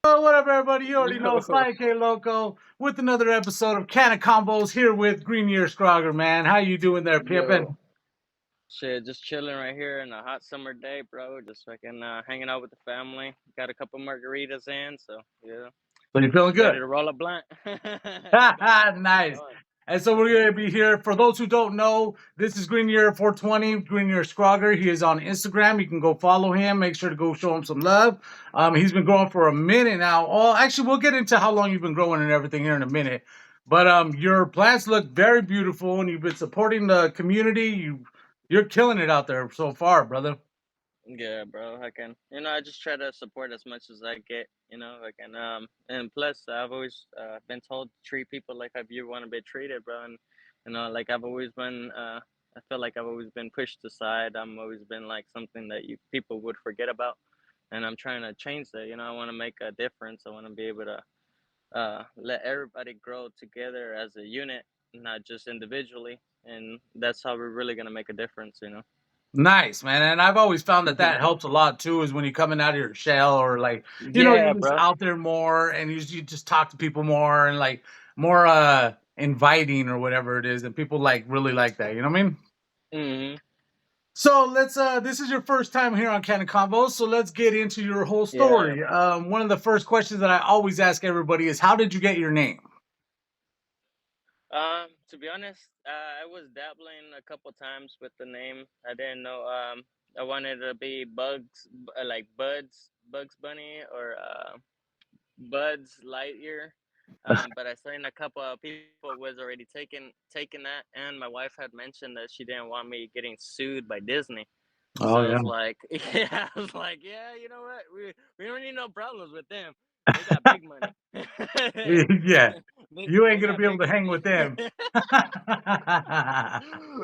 What up, everybody? You already know Yo, it's 5K Loco with another episode of CannaConvos here with Greenyear Scrogger, man. How you doing there, yo, Pippin? shit, just chilling right here in a hot summer day, bro. Just fucking hanging out with the family. Got a couple margaritas in, so yeah, So you feeling just ready good? to roll a blunt. Get Nice. going. And so we're going to be here. For those who don't know, this is Greenyear 420, Greenyear Scrogger. He is on Instagram. You can go follow him. Make sure to go show him some love. He's been growing for a minute now. Oh, actually, we'll get into how long you've been growing and everything here in a minute. But your plants look very beautiful, and you've been supporting the community. You're killing it out there so far, brother. Yeah, bro. I just try to support as much as I get. And plus, I've always been told to treat people like how you want to be treated, bro. And like I've always been, I feel like I've always been pushed aside. I'm always been like something that you people would forget about, and I'm trying to change that. I want to make a difference. I want to be able to let everybody grow together as a unit, not just individually, and that's how we're really gonna make a difference. Nice, man. And I've always found that helps a lot too, is when you're coming out of your shell or like, Yeah, you're just bro. out there more and you just talk to people more and like more inviting or whatever it is. And people like really like that. You know what I mean? Hmm. So let's this is your first time here on Canon Combos, so let's get into your whole Yeah. story. One of the first questions that I always ask everybody is, how did you get your name? To be honest, I was dabbling a couple times with the name. I didn't know. I wanted to be like Bugs Bunny, or Buds Lightyear. But I seen a couple of people was already taking that, and my wife had mentioned that she didn't want me getting sued by Disney. Oh So I yeah. was like, yeah, I was like, yeah, you know what? We don't need no problems with them. They got big money. Yeah. You ain't They gonna got be able big to hang money. with them.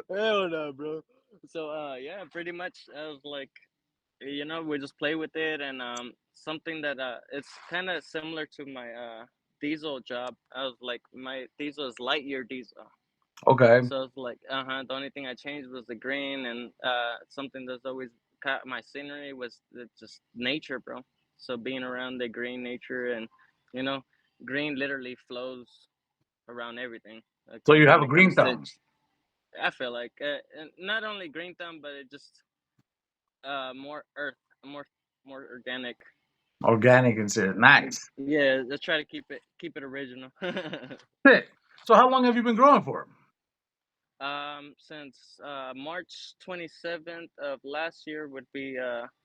Hell no, bro. So yeah, pretty much I was like, we just play with it, and something that it's kind of similar to my diesel job. I was like, my diesel is light year diesel. Okay. So it's like, the only thing I changed was the green, and something that's always caught my scenery was just nature, bro. So being around the green nature, and you know, green literally flows around everything. So you have When a it green comes to, thumb. I feel like and not only green thumb, but it just more earth, more more organic. Organic and shit. Nice. Yeah, let's try to keep it original. Sick. So how long have you been growing for? Since March 27th of last year would be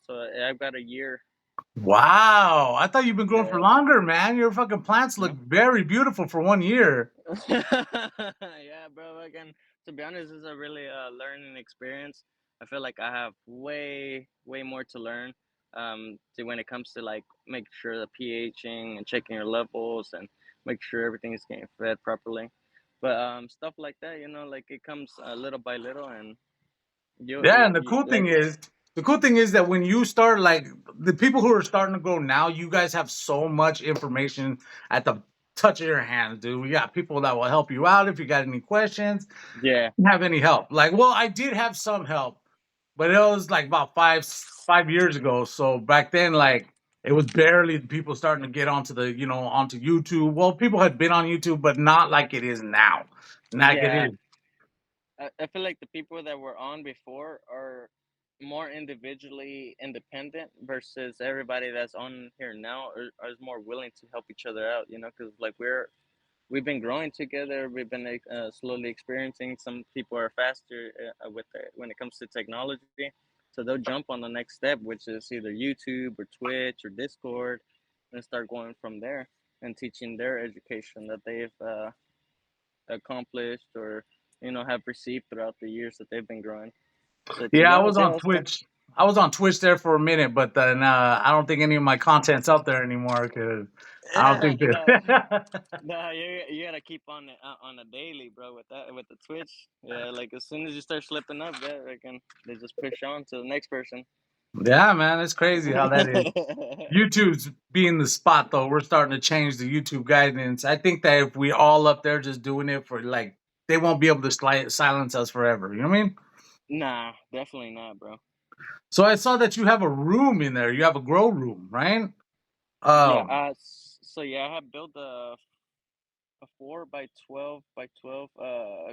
so I've got a year. Wow. I thought you've been growing for Yeah. longer, man. Your fucking plants look No. very beautiful for 1 year. Yeah, bro. Again, to be honest, it's a really learning experience. I feel like I have way more to learn. When it comes to like make sure the pHing and checking your levels and make sure everything is getting fed properly. But stuff like that, like it comes little by little, and Yeah, and you like. the cool thing is that when you start, like the people who are starting to grow now, you guys have so much information at the touch of your hands, dude. We got people that will help you out if you got any questions, Yeah. have any help. Like, well, I did have some help, but it was like about 5 years ago. So back then, like it was barely people starting to get onto onto YouTube. Well, people had been on YouTube, but not like it is now. Not like it Yeah, is. I feel like the people that were on before are more individually independent versus everybody that's on here now are more willing to help each other out, because like we've been growing together. We've been like, slowly experiencing. Some people are faster when it comes to technology, so they'll jump on the next step, which is either YouTube or Twitch or Discord, and start going from there and teaching their education that they've accomplished, or have received throughout the years that they've been growing. So to Yeah, be I was honest, yeah, on that's kind Twitch. I was on Twitch there for a minute, but then I don't think any of my content's up there anymore because I don't think no, that. no, you gotta keep on a daily, bro, with that, with the Twitch. Yeah, like as soon as you start slipping up, yeah, they just push on to the next person. Yeah, man, it's crazy how that is. YouTube's being the spot though. We're starting to change the YouTube guidance. I think that if we all up there just doing it for like, they won't be able to silence us forever. You know what I mean? Nah, definitely not, bro. So I saw that you have a room in there. You have a grow room, right? Yeah. Um, So yeah, I have built a 4 by 12 by 12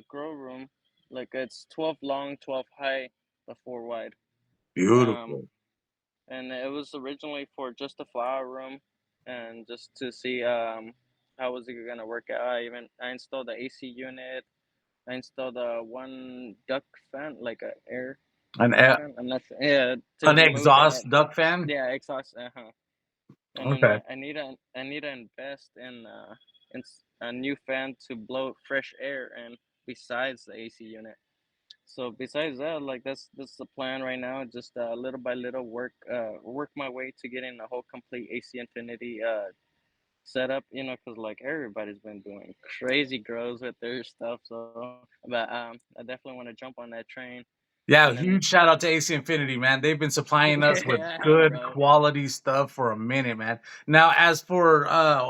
grow room. Like it's 12 long, 12 high, the four wide. Um, beautiful. and it was originally for just a flower room, and just to see how was it gonna work out. I installed the AC unit. I installed a one duct fan, like a air An fan. I'm not sure. Yeah, to an remove the exhaust duct fan. yeah exhaust. And then Okay. I need to invest in a new fan to blow fresh air and besides the AC unit. So besides that, like that's the plan right now. Just little by little work my way to getting a whole complete AC Infinity setup. You know, because like everybody's been doing crazy grows with their stuff. So, but I definitely want to jump on that train. And Yeah, then huge shout out to AC Infinity, man. They've been supplying us with yeah, good bro. quality stuff for a minute, man. Now, as for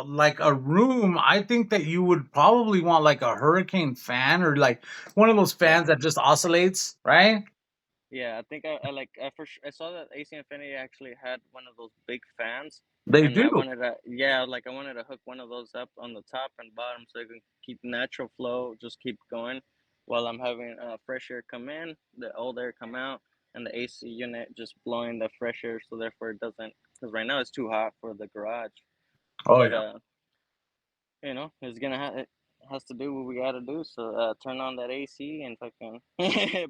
like a room, I think that you would probably want like a hurricane fan or like one of those Yeah. fans that just oscillates, right? Yeah, I think I like I first I saw that AC Infinity actually had one of those big fans, They and I do. wanted to yeah like I wanted to hook one of those up on the top and bottom so it can keep natural flow, just keep going, while I'm having fresh air come in, the old air come out, and the AC unit just blowing the fresh air, so therefore it doesn't, because right now it's too hot for the garage, Oh but yeah. you know, it's gonna it has to do what we gotta do. So turn on that AC and fucking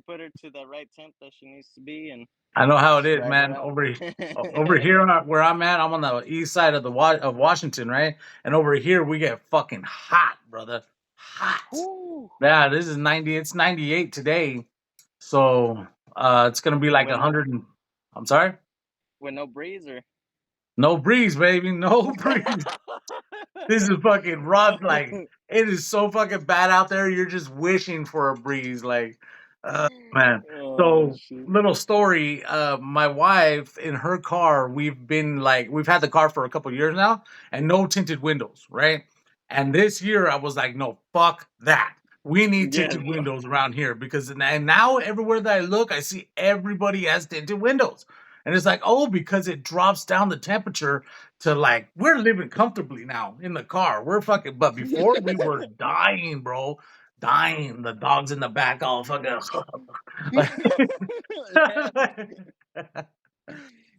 put her to the right temp that she needs to be, and I know how it just is, ride it man. out. Over here where I'm at, I'm on the east side of of Washington, right? And over here we get fucking hot, brother. Hot. Whew. Yeah, this is 90. It's 98 today. So it's gonna be like with no 100. I'm sorry. with no breeze or No breeze, baby. No breeze. This is fucking rough. Like it is so fucking bad out there. You're just wishing for a breeze. Like, man. oh So shit. little story. My wife in her car. We've had the car for a couple years now, and no tinted windows, right? And this year I was like, no, fuck that. We need Yes, tinted bro. windows around here because and now everywhere that I look, I see everybody has tinted windows. And it's like, oh, because it drops down the temperature to like we're living comfortably now in the car. We're fucking but before we were dying, bro. Dying. The dogs in the back all fucking like,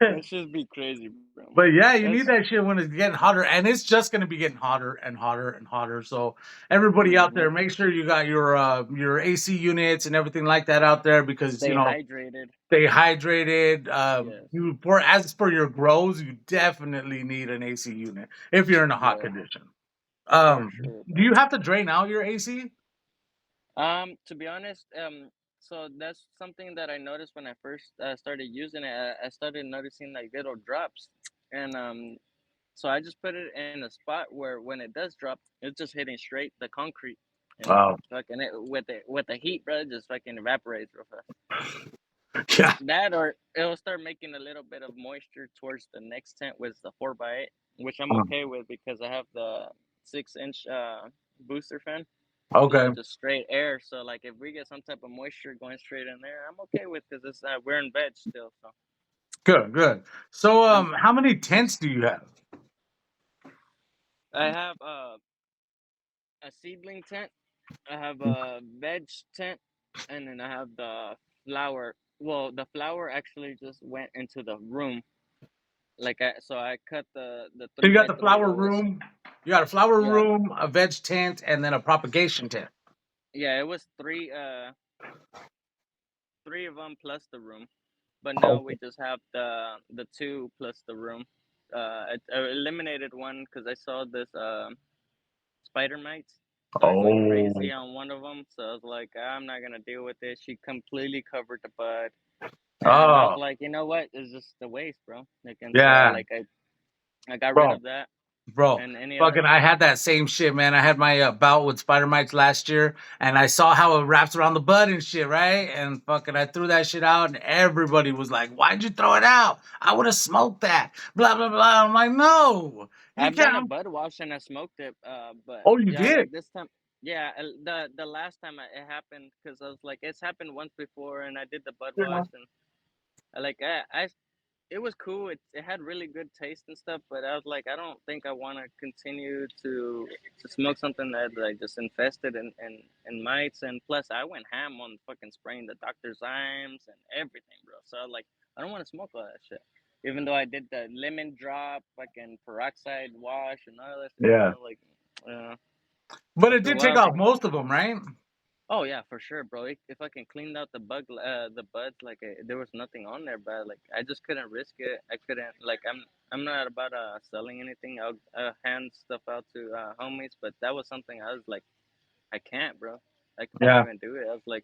Yeah, that should be crazy, bro. but yeah, you need That's that shit when it's getting hotter, and it's just gonna be getting hotter and hotter and hotter. So everybody out hmm there, make sure you got your AC units and everything like that out there because stay hydrated. stay hydrated. Yes, You for as for your grows, you definitely need an AC unit if you're in a hot yeah, condition. for Um, sure, do bro. you have to drain out your AC? To be honest, so that's something that I noticed when I first started using it. I started noticing like little drops, and so I just put it in a spot where when it does drop, it's just hitting straight the concrete, and Oh, fucking it with the heat, bro, it just fucking evaporates real fast. yeah. That or it'll start making a little bit of moisture towards the next tent with the 4x8, which I'm Um, okay with because I have the 6-inch booster fan, you know, okay, just straight air. So like if we get some type of moisture going straight in there, I'm okay with because it's we're in bed still. So good, good. So, and how many tents do you have? I have a seedling tent, I have a veg tent, and then I have the flower. Well, the flower actually just went into the room. Like so I cut the So three you got by the three flower that was room. You got a flower yeah room, a veg tent, and then a propagation tent. yeah it was three of them plus the room, but now we Okay. just have the two plus the room. I eliminated one because I saw this spider mites started going Oh, crazy on one of them, so I was like, I'm not gonna deal with this. She completely covered the bud, and I was oh, like, you know what? It's just a waste, bro. Like, and so yeah, I got rid bro. of that, Bro, and any other fucking, I had that same shit, man. I had my bout with spider mites last year, and I saw how it wraps around the bud and shit, right? And fucking, I threw that shit out, and everybody was like, "Why'd you throw it out? I would have smoked that." Blah blah blah. I'm like, "No, you I've done a can't." bud wash and I smoked it, but Oh, you yeah, did? like this time, yeah, the last time it happened because I was like, it's happened once before, and I did the bud wash, and like it was cool. It had really good taste and stuff, but I was like, I don't think I want to continue to smoke something that like just infested in mites. And plus, I went ham on fucking spraying the Dr. Zymes and everything, bro. So I was like, I don't want to smoke all that shit. Even though I did the lemon drop, fucking peroxide wash and all that stuff, Yeah. like, uh, But it after a did take while, off most of them, right? oh yeah, for sure, bro. If I can clean out the buds, like there was nothing on there, but like I just couldn't risk it. I couldn't like I'm not about selling anything. I'll hand stuff out to homies, but that was something I was like, I can't, bro. I couldn't Yeah. even do it. I was like,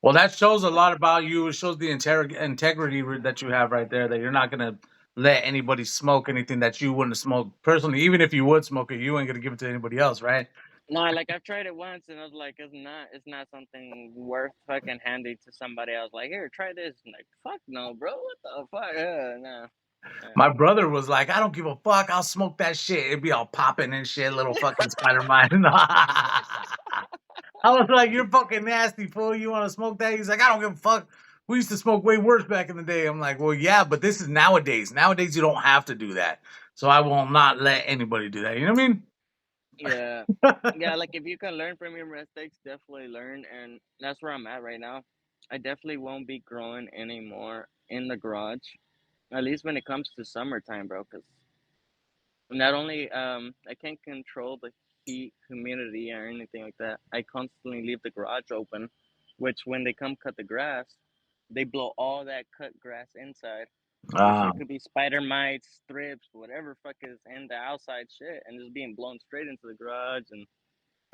Well, that shows a lot about you. It shows the integrity that you have right there. That you're not gonna let anybody smoke anything that you wouldn't smoke personally. Even if you would smoke it, you ain't gonna give it to anybody else, right? no, like I've tried it once, and I was like, it's not something worth fucking handing to somebody else. Like, here, try this. And like, fuck no, bro. What the fuck? No. My brother was like, "I don't give a fuck. I'll smoke that shit. It'd be all popping and shit, little fucking spider mine." I was like, "You're fucking nasty, fool. You want to smoke that?" He's like, "I don't give a fuck. We used to smoke way worse back in the day." I'm like, "Well, yeah, but this is nowadays. Nowadays, you don't have to do that. So I will not let anybody do that." You know what I mean? Yeah. Yeah, like if you can learn from your mistakes, definitely learn, and that's where I'm at right now. I definitely won't be growing anymore in the garage, at least when it comes to summertime, bro. Because not only I can't control the heat, humidity, or anything like that. I constantly leave the garage open, which when they come cut the grass, they blow all that cut grass inside, which Ah, there could be spider mites, thrips, whatever fuck is in the outside shit, and just being blown straight into the garage, and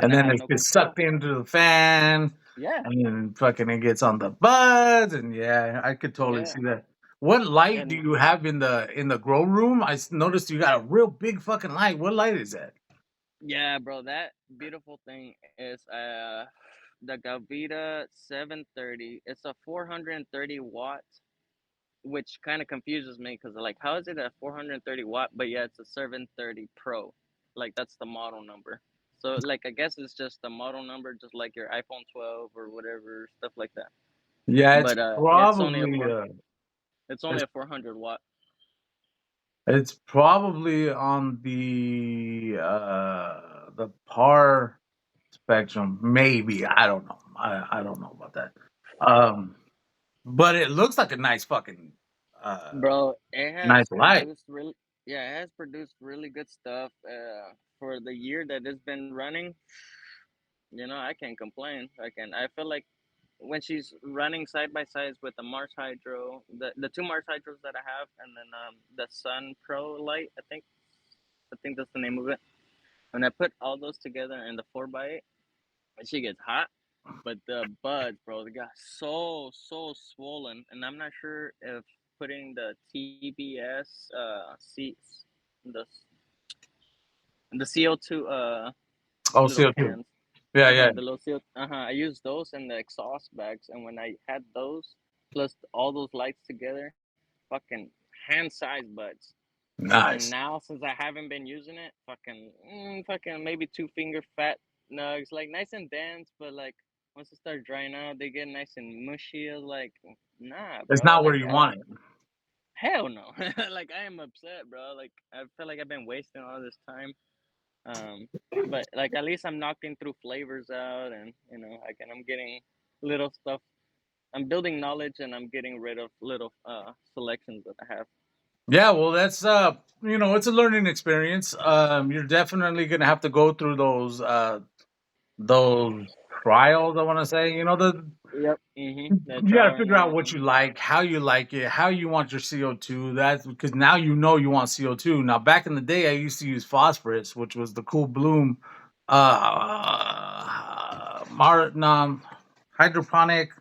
and I then have it no gets control. sucked into the fan, Yeah, and then fucking it gets on the buds, and yeah, I could totally yeah, see that. What light do and you have in the grow room? noticed you got a real big fucking light. What light is that? yeah, bro. That beautiful thing is the Gavita 730. It's a 430 watt, which kind of confuses me because like, how is it a 430 watt? But yeah, it's a 730 Pro. Like that's the model number. So like, I guess it's just the model number, just like your iPhone 12 or whatever stuff like that. Yeah, But it's only it's a 400 watt. it's probably on the par spectrum. Maybe I don't know. I don't know about that. Um, but it looks like a nice fucking Bro, it nice has light. produced really, yeah, it has produced really good stuff. For the year that it's been running, I can't complain. I feel like when she's running side by sides with the Mars Hydro, the two Mars Hydros that I have, and then the Sun Pro Light, I think that's the name of it. When I put all those together in the 4x8, she gets hot. But the buds, bro, they got so swollen, and I'm not sure if putting the TBS seats, the CO2 Oh, little CO2. cans, Yeah, yeah. the little CO, I used those in the exhaust bags, and when I had those plus all those lights together, fucking hand sized buds. And Nice. now since I haven't been using it, fucking maybe 2 finger fat nugs, like nice and dense, but like once it starts drying out, they get nice and mushy. I was like, nah, It's bro. not where Like, you want it. hell no. Like I am upset, bro. Like I feel like I've been wasting all this time. Um, but like at least I'm knocking through flavors out, and I'm getting little stuff. I'm building knowledge, and I'm getting rid of little selections that I have. Yeah, well, that's it's a learning experience. You're definitely gonna have to go through those trials. I want to say, Yep. The you got to trial and figure out what everything. you like, how you like it, how you want your CO2. That's because now you know you want CO2. Now, back in the day, I used to use phosphorus, which was the cool bloom, hydroponic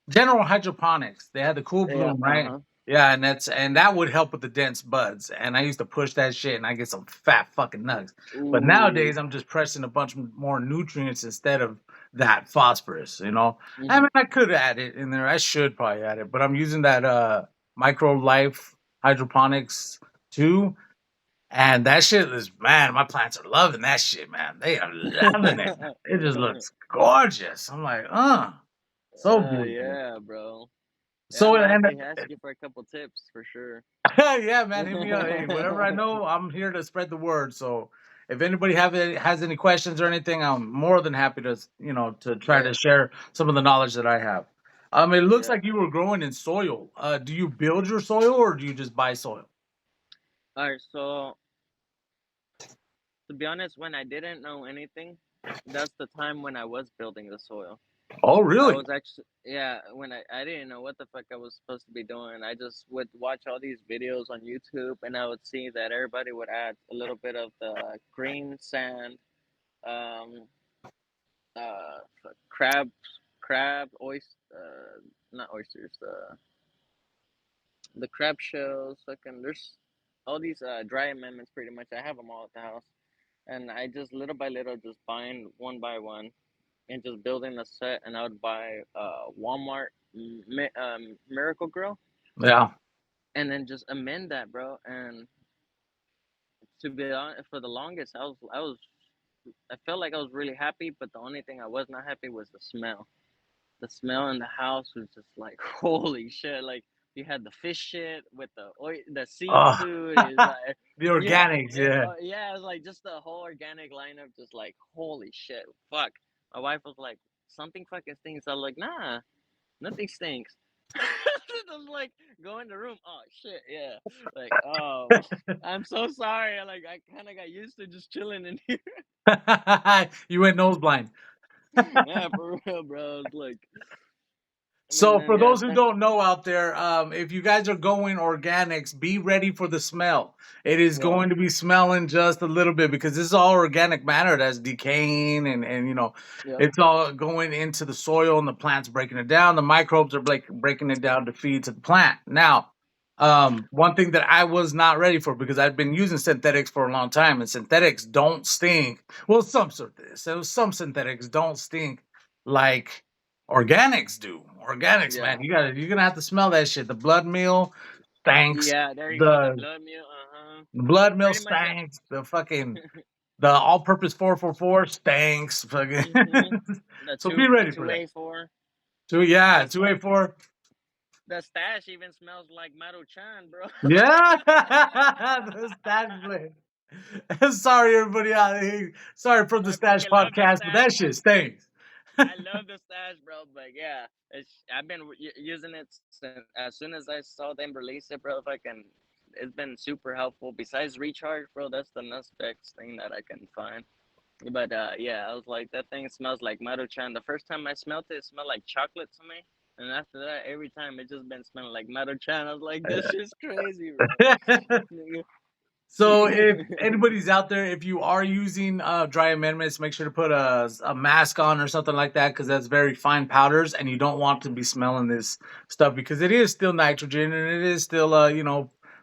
General Hydroponics. They had the cool Yeah. bloom, Uh right? huh. Yeah, and that would help with the dense buds. And I used to push that shit, and I get some fat fucking nugs. But Ooh. nowadays, I'm just pressing a bunch more nutrients instead of that phosphorus. I Mhm. mean, I could add it in there. I should probably add it, but I'm using that Micro Life Hydroponics too. And that shit is, man, my plants are loving that shit, man. They are loving it. It just looks gorgeous. I'm like, so beautiful. Yeah, bro. Yeah, So I'm gonna have and to ask you for a couple tips for sure. yeah, man, hit me up. Hey, whatever I know, I'm here to spread the word. So if anybody has any questions or anything, I'm more than happy to to try to Yeah, share some of the knowledge that I have. It looks yeah. like you were growing in soil. Do you build your soil or do you just buy soil? All right, so to be honest, when I didn't know anything, that's the time when I was building the soil. Oh, I really? was actually, yeah, when I didn't know what the fuck I was supposed to be doing. I just would watch all these videos on YouTube, and I would see that everybody would add a little bit of the green sand, um, crab, oyster, not oysters, the crab shells. Fucking, there's all these dry amendments. Pretty much, I have them all at the house, and I just little by little just buying one by one and just building a set. And I would buy Walmart Miracle Grow, Yeah. and then just amend that, bro. And to be honest, for the longest, I felt like I was really happy, but the only thing I was not happy was the smell. The smell in the house was just like holy shit. Like you had the fish shit with the Oh, seafood is like the yeah, organics. Yeah. yeah, it's like just the whole organic lineup just like holy shit. Fuck. My wife was like something fucking stinks. I was like nah, nothing stinks. I was like go in the room. Oh shit, yeah. Like I'm so sorry. Like I kind of got used to just chilling in here. You went nose blind. Yeah, for real, bro. It's like and So then for yeah, those who don't know out there, if you guys are going organics, be ready for the smell. It is yeah, going to be smelling just a little bit because this is all organic matter that's decaying and yeah, it's all going into the soil and the plant's breaking it down. The microbes are breaking it down to feed to the plant. Now, one thing that I was not ready for because I've been using synthetics for a long time and synthetics don't stink. Well, some synthetics don't stink like organics do. Organics, yeah. man. You're gonna have to smell that shit. The blood meal stinks. Yeah, there you go. The The blood meal. Uh-huh. blood meal Pretty much. stinks. The all purpose 444 stinks. Fucking Mm-hmm. The so be ready for two that. A four. Two yeah, The 284. the stash even smells like Maruchan, bro. Yeah. The stash blade. Sorry everybody out here. Sorry for the I stash fucking love the podcast, but stash. that shit stinks. I love the stash, bro. But yeah, I've been using it since as soon as I saw them release it, bro. Fucking, it's been super helpful. Besides recharge, bro, that's the next best thing that I can find. But yeah, I was like, that thing smells like Maruchan. The first time I smelled it, it smelled like chocolate to me. And after that, every time it just been smelling like Maruchan. I was like, this shit's crazy, bro. So if anybody's out there, if you are using dry amendments, make sure to put a mask on or something like that because that's very fine powders, and you don't want to be smelling this stuff because it is still nitrogen and it is still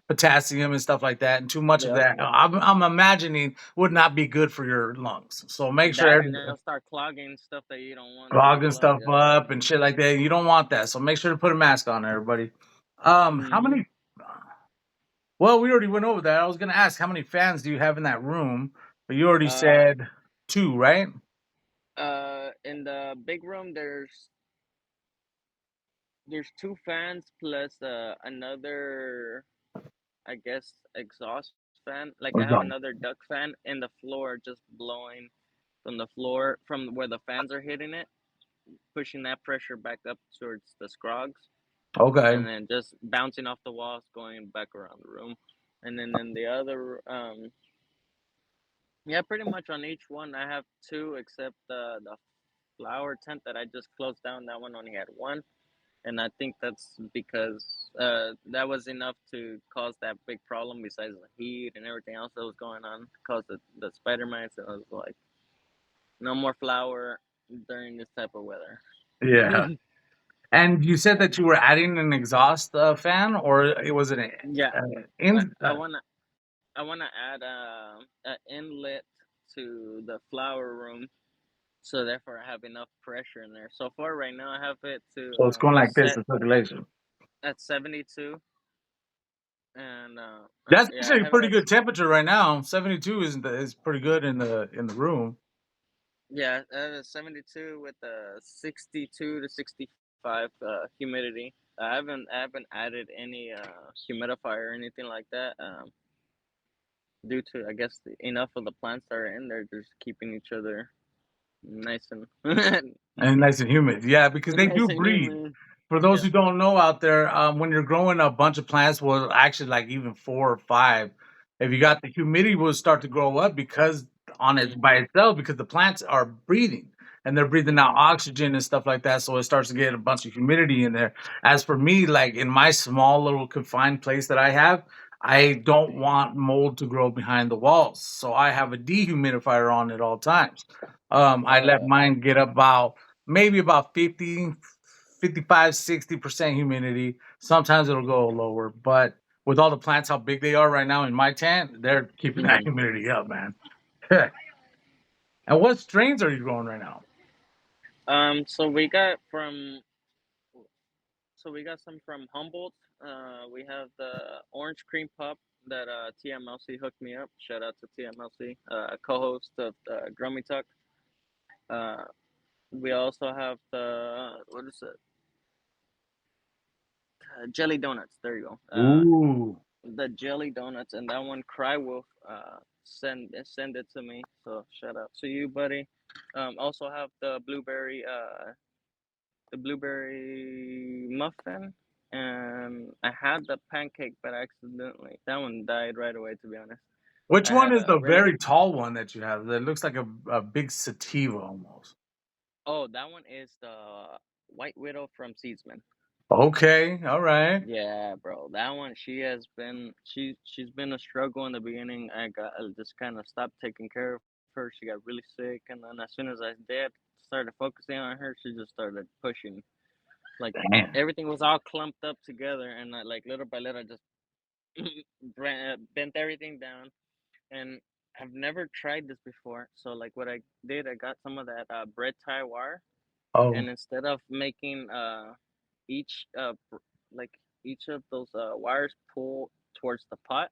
potassium and stuff like that, and too much of Yep. that I'm imagining would not be good for your lungs. So make That sure and it'll start clogging stuff that you don't want to clogging clog. stuff Yep. up and shit like that. You don't want that. So make sure to put a mask on, everybody. How Hmm. many? Well, we already went over that. I was gonna ask how many fans do you have in that room, but you already Uh, said two, right? in the big room, there's two fans plus another, I guess, exhaust fan. Like Or I have done? another duct fan in the floor, just blowing from the floor from where the fans are hitting it, pushing that pressure back up towards the scrogs, Okay. and then just bouncing off the walls, going back around the room. And then in the other, yeah, pretty much on each one, I have two, except the flower tent that I just closed down. That one only had one, and I think that's because that was enough to cause that big problem. Besides the heat and everything else that was going on, caused the spider mites. And I was like, no more flower during this type of weather. Yeah. And you said that you were adding an exhaust fan, or it was an Yeah, I, in. I wanna I wanna add an inlet to the flower room, so therefore I have enough pressure in there. So far, right now, I have it to So it's going like this, set the circulation. at 72, and That's yeah, I actually a have it pretty at good temperature right now. 72 is pretty good in the room. yeah, I have a 72 with a 62 to 65 humidity. I haven't added any humidifier or anything like that. Due to I guess enough of the plants that are in there just keeping each other nice and And nice and humid. Yeah, because they do nice and breathe. humid. For those Yeah. who don't know out there, when you're growing a bunch of plants, well, actually, like even 4 or 5, if you Yeah. got the humidity, will start to grow up because on it by Mhm. itself, because the plants are breathing and they're breathing out Mhm. oxygen and stuff like that. So it starts to get a bunch of humidity in there. As for me, like in my small little confined place that I have, I don't want mold to grow behind the walls. So I have a dehumidifier on at all times. I let Uh. mine get about maybe about 50, 55, 60% humidity. Sometimes it'll go lower, but with all the plants, how big they are right now in my tent, they're keeping that Mhm. humidity up, man. And what strains are you growing right now? So we got from so we got some from Humboldt. We have the orange cream pup that TMLC hooked me up. Shout out to TMLC, co-host of Growmie Talk. Uh, we also have the what is it? Jelly donuts. There you go. Ooh. The jelly donuts and that one Cry Wolf send it to me. So shout out to you, buddy. Also have the blueberry muffin, and I had the pancake, but accidentally that one died right away. To be honest, Which I one had is a the really very tall one that you have that looks like a big sativa almost? oh that one is the White Widow from Seedsman. Okay, all right. Yeah, bro, that one she's been a struggle in the beginning. I just kind of stopped taking care of her. She got really sick, and then as soon as I did started focusing on her, she just started pushing. Like Damn. everything was all clumped up together, and like little by little, I just bent everything down. And I've never tried this before, so like what I did, I got some of that bread tie wire, Oh, and instead of making each like each of those wires pull towards the pot,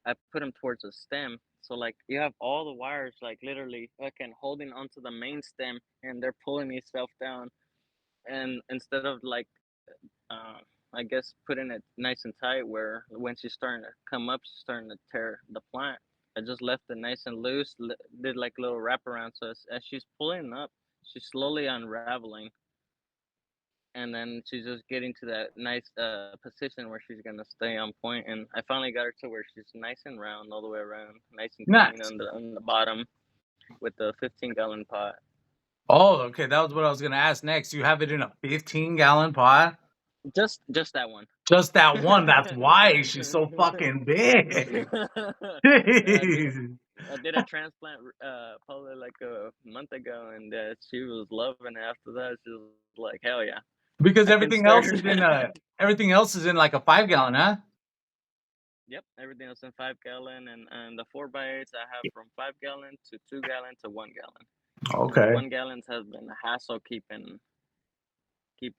I put them towards the stem. So like you have all the wires like literally fucking holding onto the main stem, and they're pulling itself down. And instead of like, uh, I guess putting it nice and tight, where when she's starting to come up, she's starting to tear the plant. I just left it nice and loose. Did like a little wraparound, so as she's pulling up, she's slowly unraveling, and then she's just getting to that nice position where she's gonna stay on point. And I finally got her to where she's nice and round all the way around, nice and clean nice. on the bottom with the 15-gallon pot. Oh, okay. That was what I was gonna ask next. You have it in a 15-gallon pot? Just that one. Just that one. That's why she's so fucking big. I did Jeez. I did a transplant probably like a month ago, and she was loving it. After that, she was like, "Hell yeah, I Because can start." everything else is in like a 5 gallon, huh? Yep, everything else in 5 gallon, and the 4x8s I have from 5 gallon to 2 gallon to 1 gallon, and the Okay. 1 gallons has been a hassle keeping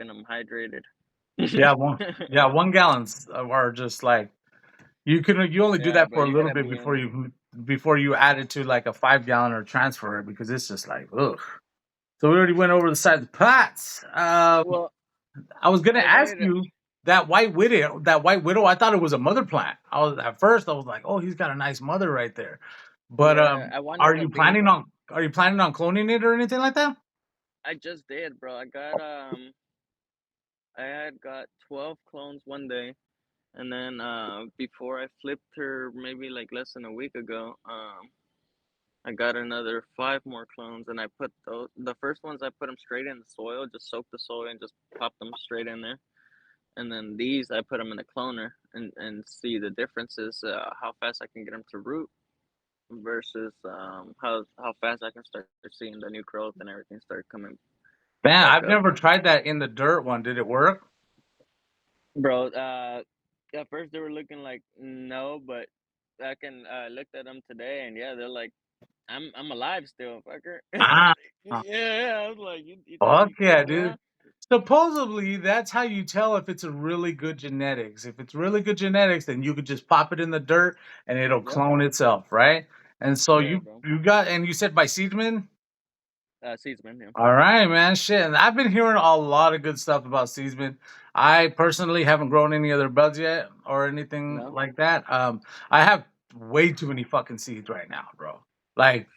them hydrated. Yeah, yeah, 1 gallons are just like you only do Yeah, that bro, for a you little gotta bit be in. before you add it to like a 5 gallon or transfer it because it's just like ugh. So we already went over the size of pots. Well, I was gonna I ask waited. you that white widow. I thought it was a mother plant. I was at first. I was like, oh, he's got a nice mother right there. But Yeah, I wanted to be. are you planning on cloning it or anything like that? I just did, bro. I had got 12 clones one day, and then before I flipped her, maybe like less than a week ago, I got another 5 more clones, and I put the first ones I put them straight in the soil, just soak the soil and just pop them straight in there. And then these I put them in the cloner and see the differences, how fast I can get them to root versus how fast I can start seeing the new growth and everything start coming Man, back I've up. never tried that in the dirt one. Did it work? Bro, at first they were looking like no, but I can looked at them today, and yeah, they're like, I'm alive still, fucker. Ah, Yeah, I was like, you think fuck you yeah, cool, huh? dude. Supposedly, that's how you tell if it's a really good genetics. If it's really good genetics, then you could just pop it in the dirt and it'll Yep. clone itself, right? And so Yeah, bro. you said by Seedman? Seedsman, yeah. All right, man. Shit. And I've been hearing a lot of good stuff about Season. I personally haven't grown any other buds yet or anything No. like that. I have way too many fucking seeds right now, bro. Like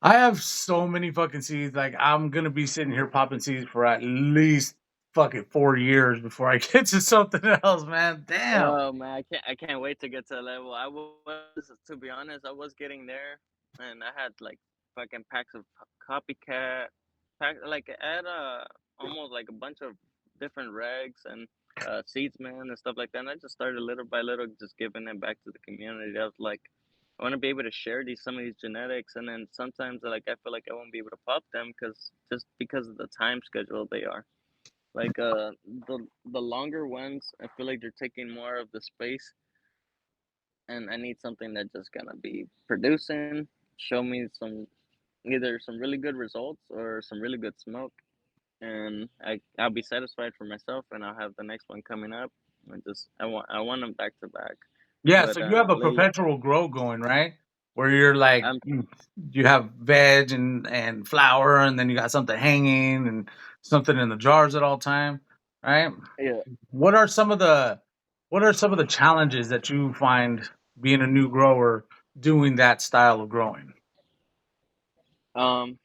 I have so many fucking seeds. Like I'm gonna be sitting here popping seeds for at least fucking 4 years before I get to something else, man. Damn. Oh man, I can't wait to get to a level. I was, to be honest, I was getting there, and I had like fucking packs of copycat, like I had almost like a bunch of different rags and seeds, man, and stuff like that. And I just started little by little, just giving it back to the community. I was like, I want to be able to share some of these genetics, and then sometimes like I feel like I won't be able to pop them because of the time schedule they are. Like the longer ones, I feel like they're taking more of the space, and I need something that's just gonna be producing, show me either some really good results or some really good smoke, and I'll be satisfied for myself, and I'll have the next one coming up. I want them back to back, Yeah, but so you have a lately perpetual grow going, right? Where you're like I'm you have veg and flour, and then you got something hanging and something in the jars at all time, right? yeah. What are some of the what are some of the challenges that you find being a new grower doing that style of growing? um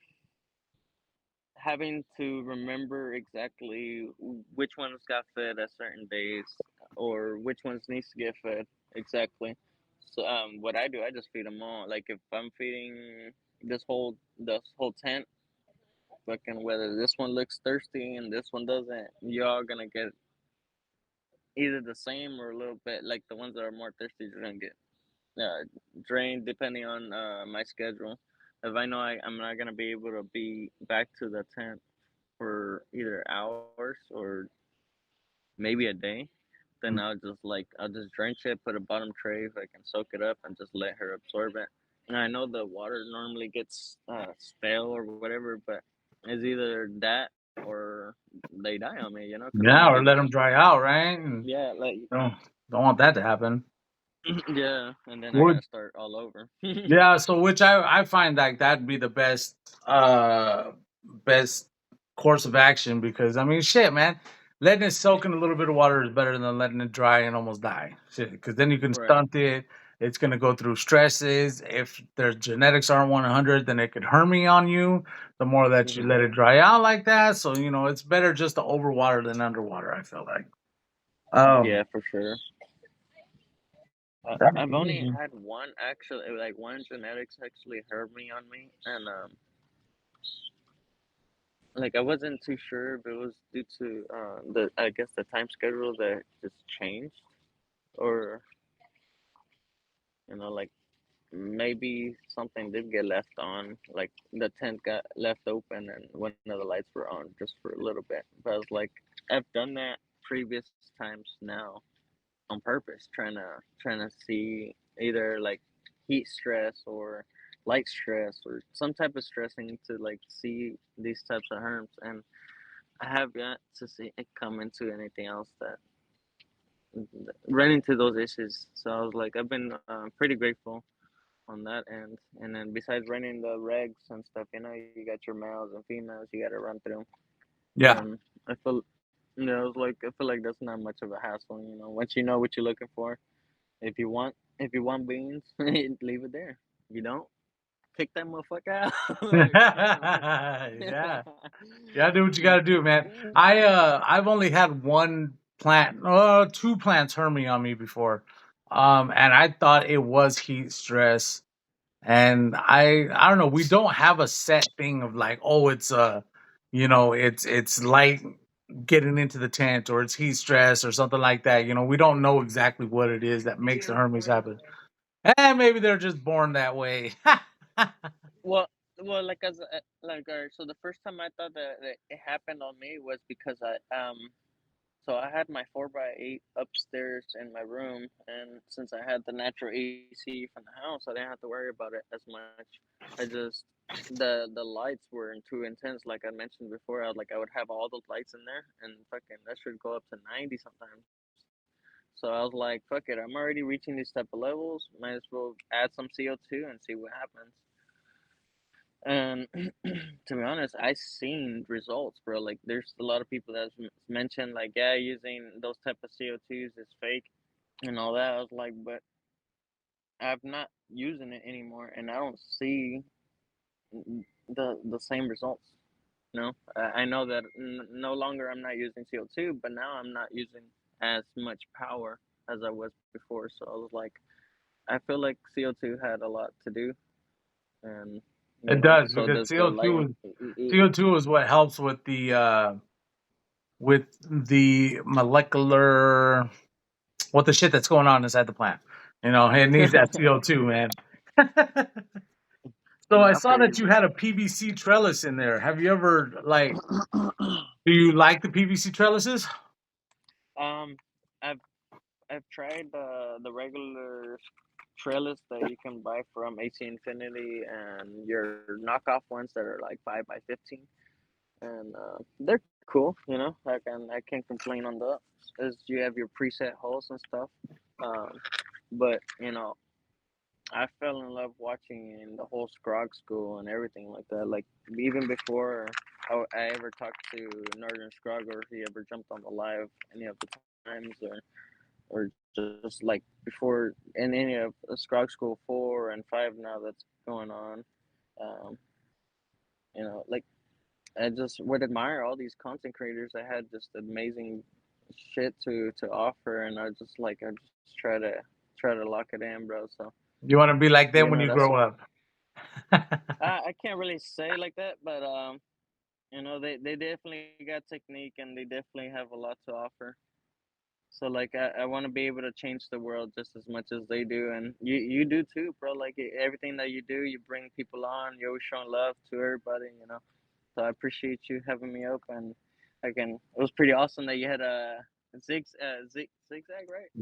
Having to remember exactly which ones got fed at certain days or which ones needs to get fed exactly. So what I do, I just feed them all. Like if I'm feeding this whole tent, fucking whether this one looks thirsty and this one doesn't, you're all gonna get either the same or a little bit. Like the ones that are more thirsty, you're gonna get uh, drained depending on my schedule. If I know I'm not gonna be able to be back to the tent for either hours or maybe a day, then I'll just drench it, put a bottom tray if I can soak it up, and just let her absorb it. And I know the water normally gets stale or whatever, but it's either that or they die on me, because I'm a Yeah, big or let man. them dry out, right? And Yeah, like don't don't want that to happen. yeah, and then I Would gotta start all over. Yeah, so which I find like that'd be the best course of action because I mean shit, man. Letting it soak in a little bit of water is better than letting it dry and almost die. Shit, because then you can Right. stunt it. It's gonna go through stresses. If their genetics aren't 100, then it could hermy on you. The more that you Hmm. let it dry out like that, so it's better just to overwater than underwater. I feel like. Um, Yeah, for sure. that's I've only easy. had one actually, like one genetics actually hurt me on me, and like I wasn't too sure if it was due to the I guess the time schedule that just changed, or like maybe something did get left on, like the tent got left open and one of the lights were on just for a little bit. But I was like, I've done that previous times now on purpose, trying to see either like heat stress or light stress or some type of stressing to like see these types of herms, and I have yet to see it come into anything else that run into those issues. So I was like, I've been pretty grateful on that end. And then besides running the regs and stuff, you got your males and females you got to run through. Yeah. And I feel, I was like, I feel like that's not much of a hassle. Once you know what you're looking for, if you want beans, leave it there. You don't, kick that motherfucker out. Like, Yeah. You gotta do what you gotta do, man. I've only had one plant, two plants hermy on me before, and I thought it was heat stress. And I don't know. We don't have a set thing of like, oh, it's light getting into the tent or it's heat stress or something like that. We don't know exactly what it is that makes the hermes happen. And maybe they're just born that way. well, like so the first time I thought that it happened on me was because so I had my 4x8 upstairs in my room, and since I had the natural AC from the house, I didn't have to worry about it as much. I just the lights weren't too intense, like I mentioned before. I would have all those lights in there, and fucking that should go up to 90 sometimes. So I was like, fuck it, I'm already reaching these type of levels. Might as well add some CO2 and see what happens. And to be honest, I seen results, bro. Like, there's a lot of people that mentioned, like, yeah, using those type of CO2s is fake and all that. I was like, but I'm not using it anymore, and I don't see the same results. You know, I know that no longer I'm not using CO2, but now I'm not using as much power as I was before. So I was like, I feel like CO2 had a lot to do, and It does so because does the light. CO2 is what helps with the molecular what the shit that's going on inside the plant. You know, it needs that CO2, man. So I I saw feel you, that you bro. had a PVC trellis in there. Have you ever do you like the PVC trellises? um, I've I've tried the regular trellis that you can buy from AC Infinity and your knockoff ones that are like 5 by 15, and they're cool. You know, I can't complain on that. As you have your preset holes and stuff. Um, but I fell in love watching in the whole Scrog school and everything like that. Like, even before I ever talked to Northern Scrog, or he ever jumped on the live any of the times, or just like before in any of the Scrog School 4 and 5 now that's going on. Um, like, I just would admire all these content creators that had just amazing shit to offer, and I just try to lock it in, bro. So You want to be like them when you that's grow up. I can't really say like that, but they definitely got technique, and they definitely have a lot to offer. So like I want to be able to change the world just as much as they do, and you do too, bro. Like, everything that you do, you bring people on. You're always showing love to everybody, you know. So I appreciate you having me up, and again, it was pretty awesome that you had a zigzag,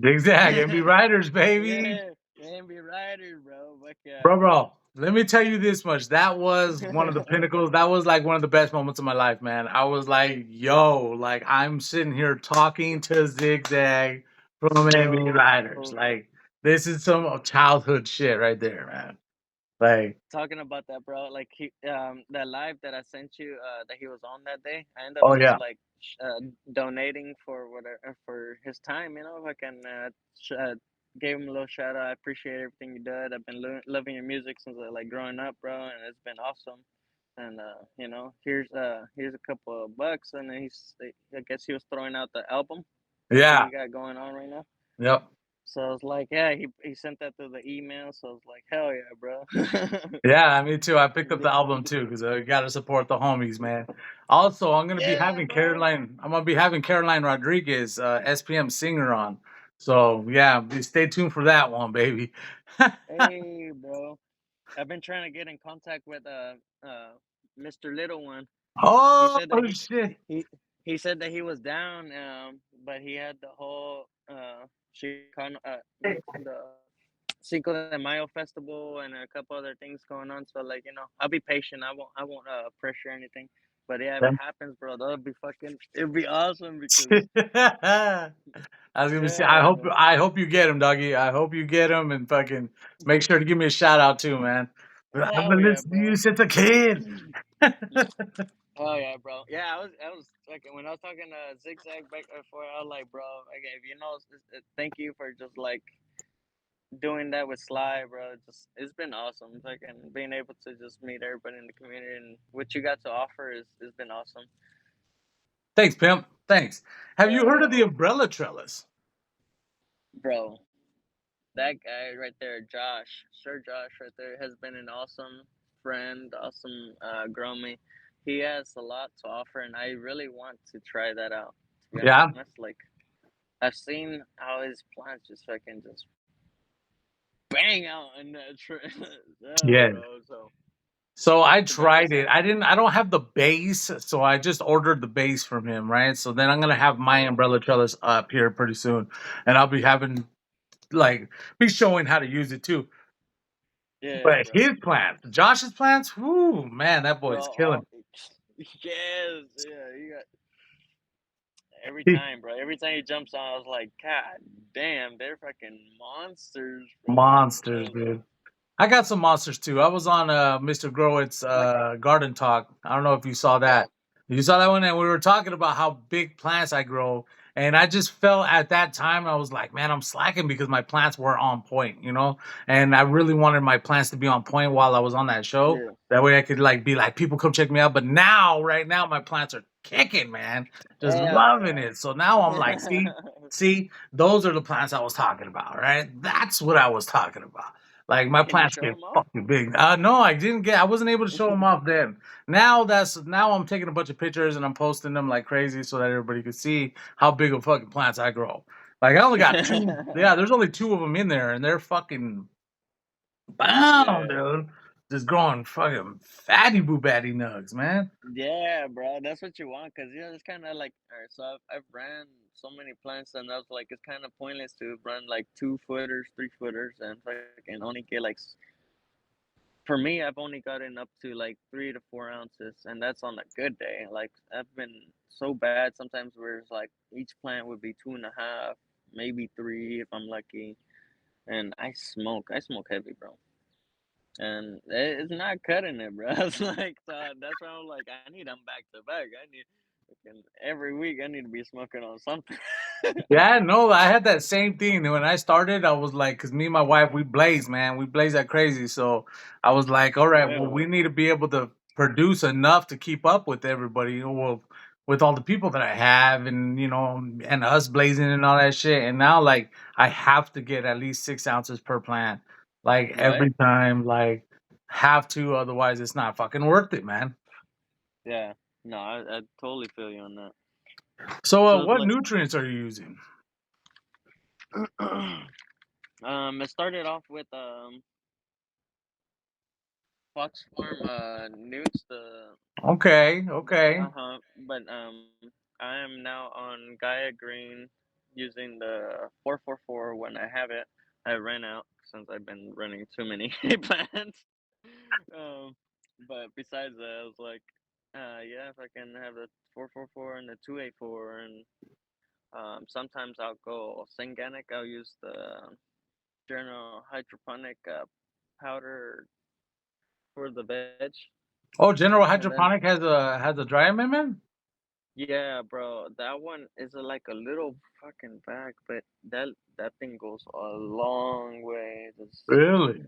Zigzag, MB right? Riders, baby. Yeah, be rider, bro. But yeah, Bro, let me tell you this much. That was one of the pinnacles. That was like one of the best moments of my life, man. I was like, yo, like I'm sitting here talking to Zigzag from MB bro. Riders. Like, this is some childhood shit right there, man. Like, Talking about that, bro. Like, that live that I sent you, that he was on that day. I ended up oh just yeah. like donating for whatever, for his time. If I can gave him a little shout out. I appreciate everything you did. I've been loving your music since like growing up, bro, and it's been awesome. And here's a couple of bucks, and then I guess he was throwing out the album that Yeah. he got going on right now. Yep. So I was like, yeah, he sent that through the email. So I was like, hell yeah, bro. Yeah, me too. I picked up the album too because I got to support the homies, man. Also, Yeah, bro. I'm gonna be having Caroline Rodriguez, SPM singer on. So yeah, stay tuned for that one, baby. Hey, bro. I've been trying to get in contact with uh Mr. Little One. He Oh said that shit! he he said that he was down, but he had the whole Chicano, the Cinco de Mayo festival and a couple other things going on. So, like, I'll be patient. I won't pressure anything. But yeah, if it happens, bro, it'll be awesome because I was gonna say, yeah, bro. I hope you get him, doggy. I hope you get him, and fucking make sure to give me a shout out too, man. I've Hell been yeah, listening to you bro. since a kid. Oh yeah, bro. Yeah, I was like, when I was talking to Zigzag back before, I was like, bro, okay, if thank you for just like doing that with Sly, bro. It's been awesome. It's like, and being able to just meet everybody in the community, and what you got to offer is has been awesome. Thanks, pimp. Thanks. Have you Hell heard of yeah, the umbrella trellis? bro. That guy right there, Josh, Sir Josh, right there, has been an awesome friend, awesome Gromie. He has a lot to offer, and I really want to try that out. To be Yeah. honest, like, I've seen how his plants just fucking just bang out in that tree. Yeah, Yeah. bro. So So I to be honest, tried it. I don't have the base, so I just ordered the base from him, right? So then I'm gonna have my yeah, umbrella trellis up here pretty soon, and I'll be having like be showing how to use it too. yeah, But bro, his plants, Josh's plants, whoo, man, that bro. boy's killing. Yes, yeah. You got every He, time, bro. Every time he jumps on, I was like, God damn, they're fucking monsters, bro. I monsters, was like, dude. I got some monsters too. I was on Mr. Growit's Like, Garden Talk. I don't know if you saw yeah, that. You saw that one, and we were talking about how big plants I grow. And I just felt at that time I was like, man, I'm slacking because my plants were on point, you know. And I really wanted my plants to be on point while I was on that show. yeah, That way I could like be like, people come check me out. But now, right now, my plants are kicking, man, just hell loving it. So now I'm like, see, those are the plants I was talking about, right? That's what I was talking about. Like my Can you plants show get them off? fucking big. No, I didn't get. I wasn't able to show them off then. Now I'm taking a bunch of pictures and I'm posting them like crazy so that everybody could see how big of fucking plants I grow. Like I only got two. Yeah, there's only two of them in there, and they're fucking bam, Yeah. dude. Just growing fucking fatty boo batty nugs, man. Yeah, bro, that's what you want, cause it's kind of like, alright, so I've ran so many plants, and I was like, it's kind of pointless to run like 2 footers, 3 footers, and fucking only get like, for me, I've only gotten up to like 3 to 4 ounces, and that's on a good day. Like I've been so bad sometimes where it's like each plant would be 2.5, maybe 3 if I'm lucky, and I smoke heavy, bro. And it's not cutting it, bro. It's like that's why I'm like, I need them back to back. I need fucking every week. I need to be smoking on something. Yeah, no, I had that same thing. When I started, I was like, because me and my wife, we blaze, man. We blaze like crazy. So I was like, all right, well, we Well, need to be able to produce enough to keep up with everybody, well, with all the people that I have and, and us blazing and all that shit. And now, like, I have to get at least 6 ounces per plant, like, right? every time, like, have to. Otherwise, it's not fucking worth it, man. Yeah. No, I totally feel you on that. So, So it's what like, nutrients are you using? it started off with Fox Farm newts, the Okay, okay. but I am now on Gaia Green using the 444 when I have it. I ran out since I've been running too many plants. Um, but besides that, I was like, yeah, if I can have the 444 and the 284, and sometimes I'll go Synganic. I'll use the General Hydroponic powder for the veg, Oh, General and then Hydroponic has a dry amendment? yeah, bro, that one is like a little fucking bag, but that thing goes a long way. Just Really?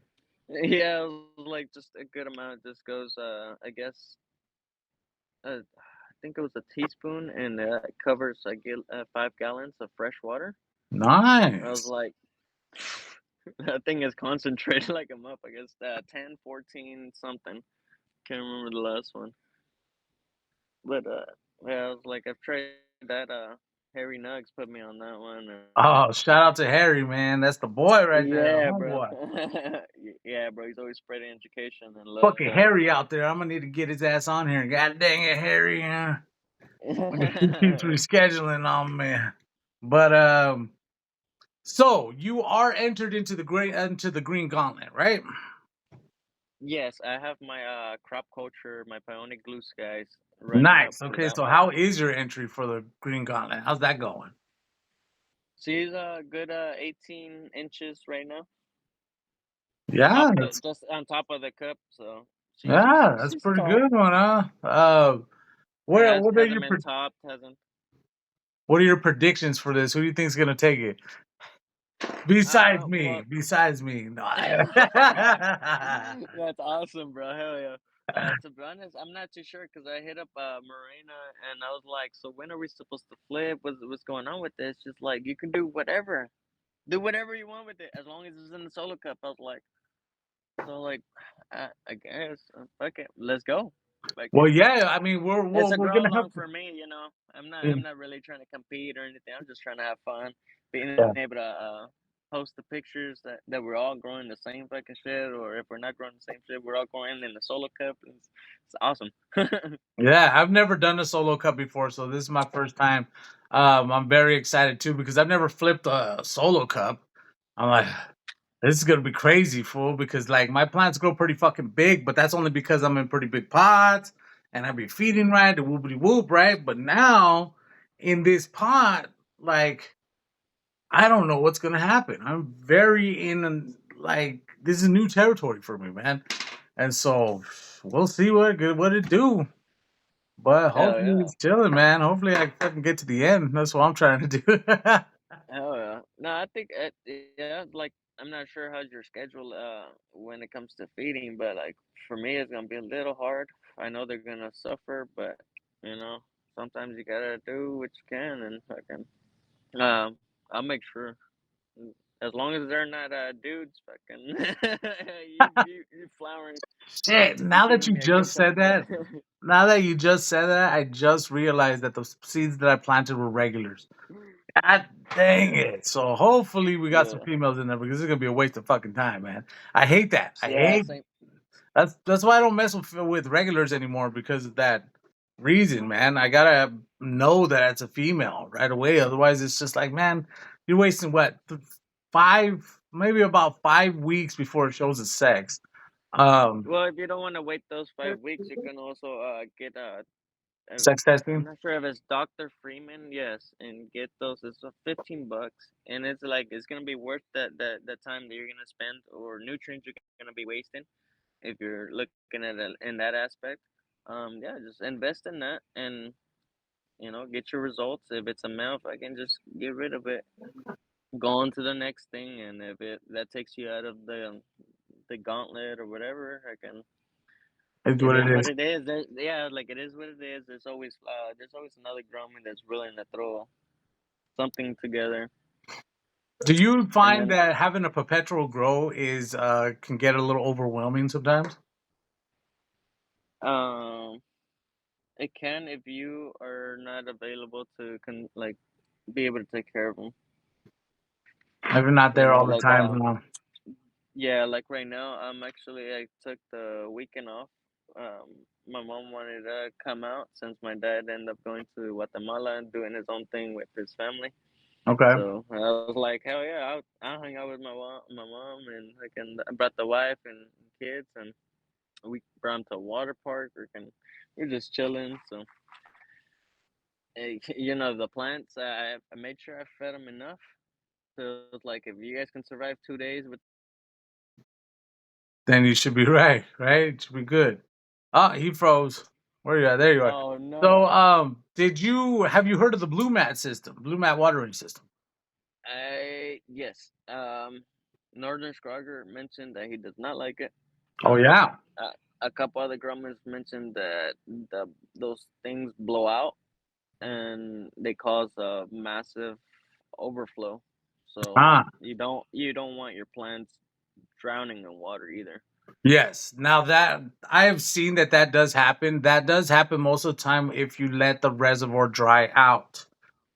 yeah, it was like just a good amount. Just goes, I guess, I think it was a teaspoon, and it covers 5 gallons of fresh water. I was Nice. like, that thing is concentrated like I'm up. I guess 10, 14, something. Can't remember the last one, but yeah, I was like, I've tried that. Harry Nugs put me on that one. Oh, shout out to Harry, man. That's the boy right there, the Yeah, bro. homeboy. Yeah, bro. He's always spreading education and love. Fucking Harry out there. I'm gonna need to get his ass on here. God dang it, Harry. He keeps rescheduling on me. But so you are entered into the Green Gauntlet, right? Yes, I have my crop culture, my bionic glue skies running up Nice. for Okay, that so one. how is your entry for the Green Gauntlet? How's that going? She's a good 18 inches right now. Yeah, Top of the that's just on top of the cup, so yeah, that's she's pretty tall. good one, huh? It What what are hasn't your been topped, hasn't. what are your predictions for this? Who do you think's gonna take it? Well, Besides me. No. that's awesome, bro. Hell yeah. To be honest, I'm not too sure because I hit up Marina and I was like, so when are we supposed to flip? What's going on with this? Just like you can do whatever you want with it as long as it's in the solo cup. I was like, so like, I guess fuck it, let's go. Like Well, yeah. I mean, it's a we're grow gonna have along to. for me, you know. I'm Mm, not really trying to compete or anything. I'm just trying to have fun, being yeah. able to post the pictures that we're all growing the same fucking shit, or if we're not growing the same shit, we're all growing in the solo cup. It's awesome. Yeah, I've never done a solo cup before, so this is my first time. I'm very excited too because I've never flipped a solo cup. I'm like, this is gonna be crazy, fool. Because like my plants grow pretty fucking big, but that's only because I'm in pretty big pots and I be feeding right, the whoopity whoop, right? But now in this pot, like I don't know what's gonna happen. I'm very in like this is new territory for me, man. And so we'll see what it do. But Hell hopefully yeah. it's chilling, man. Hopefully I fucking get to the end. That's what I'm trying to do. Hell yeah. No, I think yeah, like I'm not sure how's your schedule when it comes to feeding, but like for me it's gonna be a little hard. I know they're gonna suffer, but you know, sometimes you gotta do what you can and fucking I'll make sure. As long as they're not dudes, fucking you flowering, Shit, you now that giving you me a good just said time. that, I just realized that the seeds that I planted were regulars. God dang it. So hopefully we got some Yeah. females in there because it's gonna be a waste of fucking time, man. I hate that. I Yeah, hate same. that's why I don't mess with regulars anymore because of that reason, man. I gotta know that it's a female right away. Otherwise, it's just like, man, you're wasting what 5, maybe about 5 weeks before it shows its sex. Um, Well, if you don't want to wait those 5 weeks, you can also get sex I'm testing. not sure if it's Dr. Freeman, yes, and get those. It's $15, and it's like it's gonna be worth that time that you're gonna spend or nutrients you're gonna be wasting if you're looking at it in that aspect. Yeah, just invest in that and get your results. If it's a male, if I can just get rid of it, go on to the next thing, and if it that takes you out of the gauntlet or whatever, I can. Is It what it is what is. it is. Yeah, like it is what it is. There's always another Gromie that's willing to throw something together, Do you and find then that having a perpetual grow is can get a little overwhelming sometimes? um, it can if you are not available to like be able to take care of them. If you're not there all the Like time, huh? yeah, like right now, I took the weekend off. My mom wanted to come out since my dad ended up going to Guatemala and doing his own thing with his family. Okay. So I was like, hell yeah, I'll hang out with my mom, and I brought the wife and kids, and we brought them to a water park. We're just chilling. So, the plants, I made sure I fed them enough. So it's like, if you guys can survive 2 days with, Then you should be right, right? It should be good. Ah, he froze. Where are you at? There you are. oh no, So, have you heard of the blue mat system, blue mat watering system? yes, Northern Scrogger mentioned that he does not like it. Oh Um, yeah. a couple other grummers mentioned that those things blow out and they cause a massive overflow. So Ah, you don't want your plants drowning in water either. yes. Now that I have seen that does happen. That does happen most of the time if you let the reservoir dry out.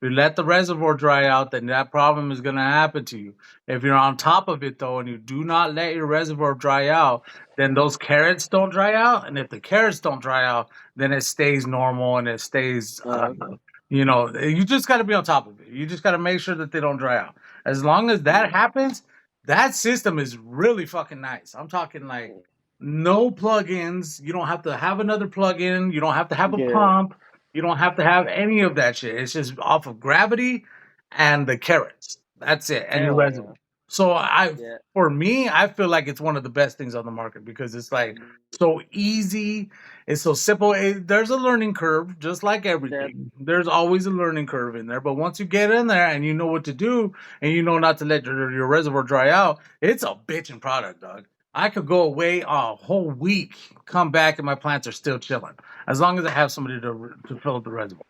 If you let the reservoir dry out, then that problem is going to happen to you. If you're on top of it though, and you do not let your reservoir dry out, then those carrots don't dry out. And if the carrots don't dry out, then it stays normal and it stays. Okay. You just got to be on top of it. You just got to make sure that they don't dry out. As long as that Yeah. happens, that system is really fucking nice. I'm talking like no plugins. You don't have to have another plugin. You don't have to have a Yeah. pump. You don't have to have any of that shit. It's just off of gravity and the carrots. That's it. And your Hell reservoir. yeah. So Yeah. for me, I feel like it's one of the best things on the market because it's like so easy. It's so simple. There's a learning curve, just like That everything. There's always a learning curve in there. But once you get in there and you know what to do, and you know not to let your reservoir dry out, it's a bitchin' product, dog. I could go away a whole week, come back, and my plants are still chilling as long as I have somebody to fill up the reservoir.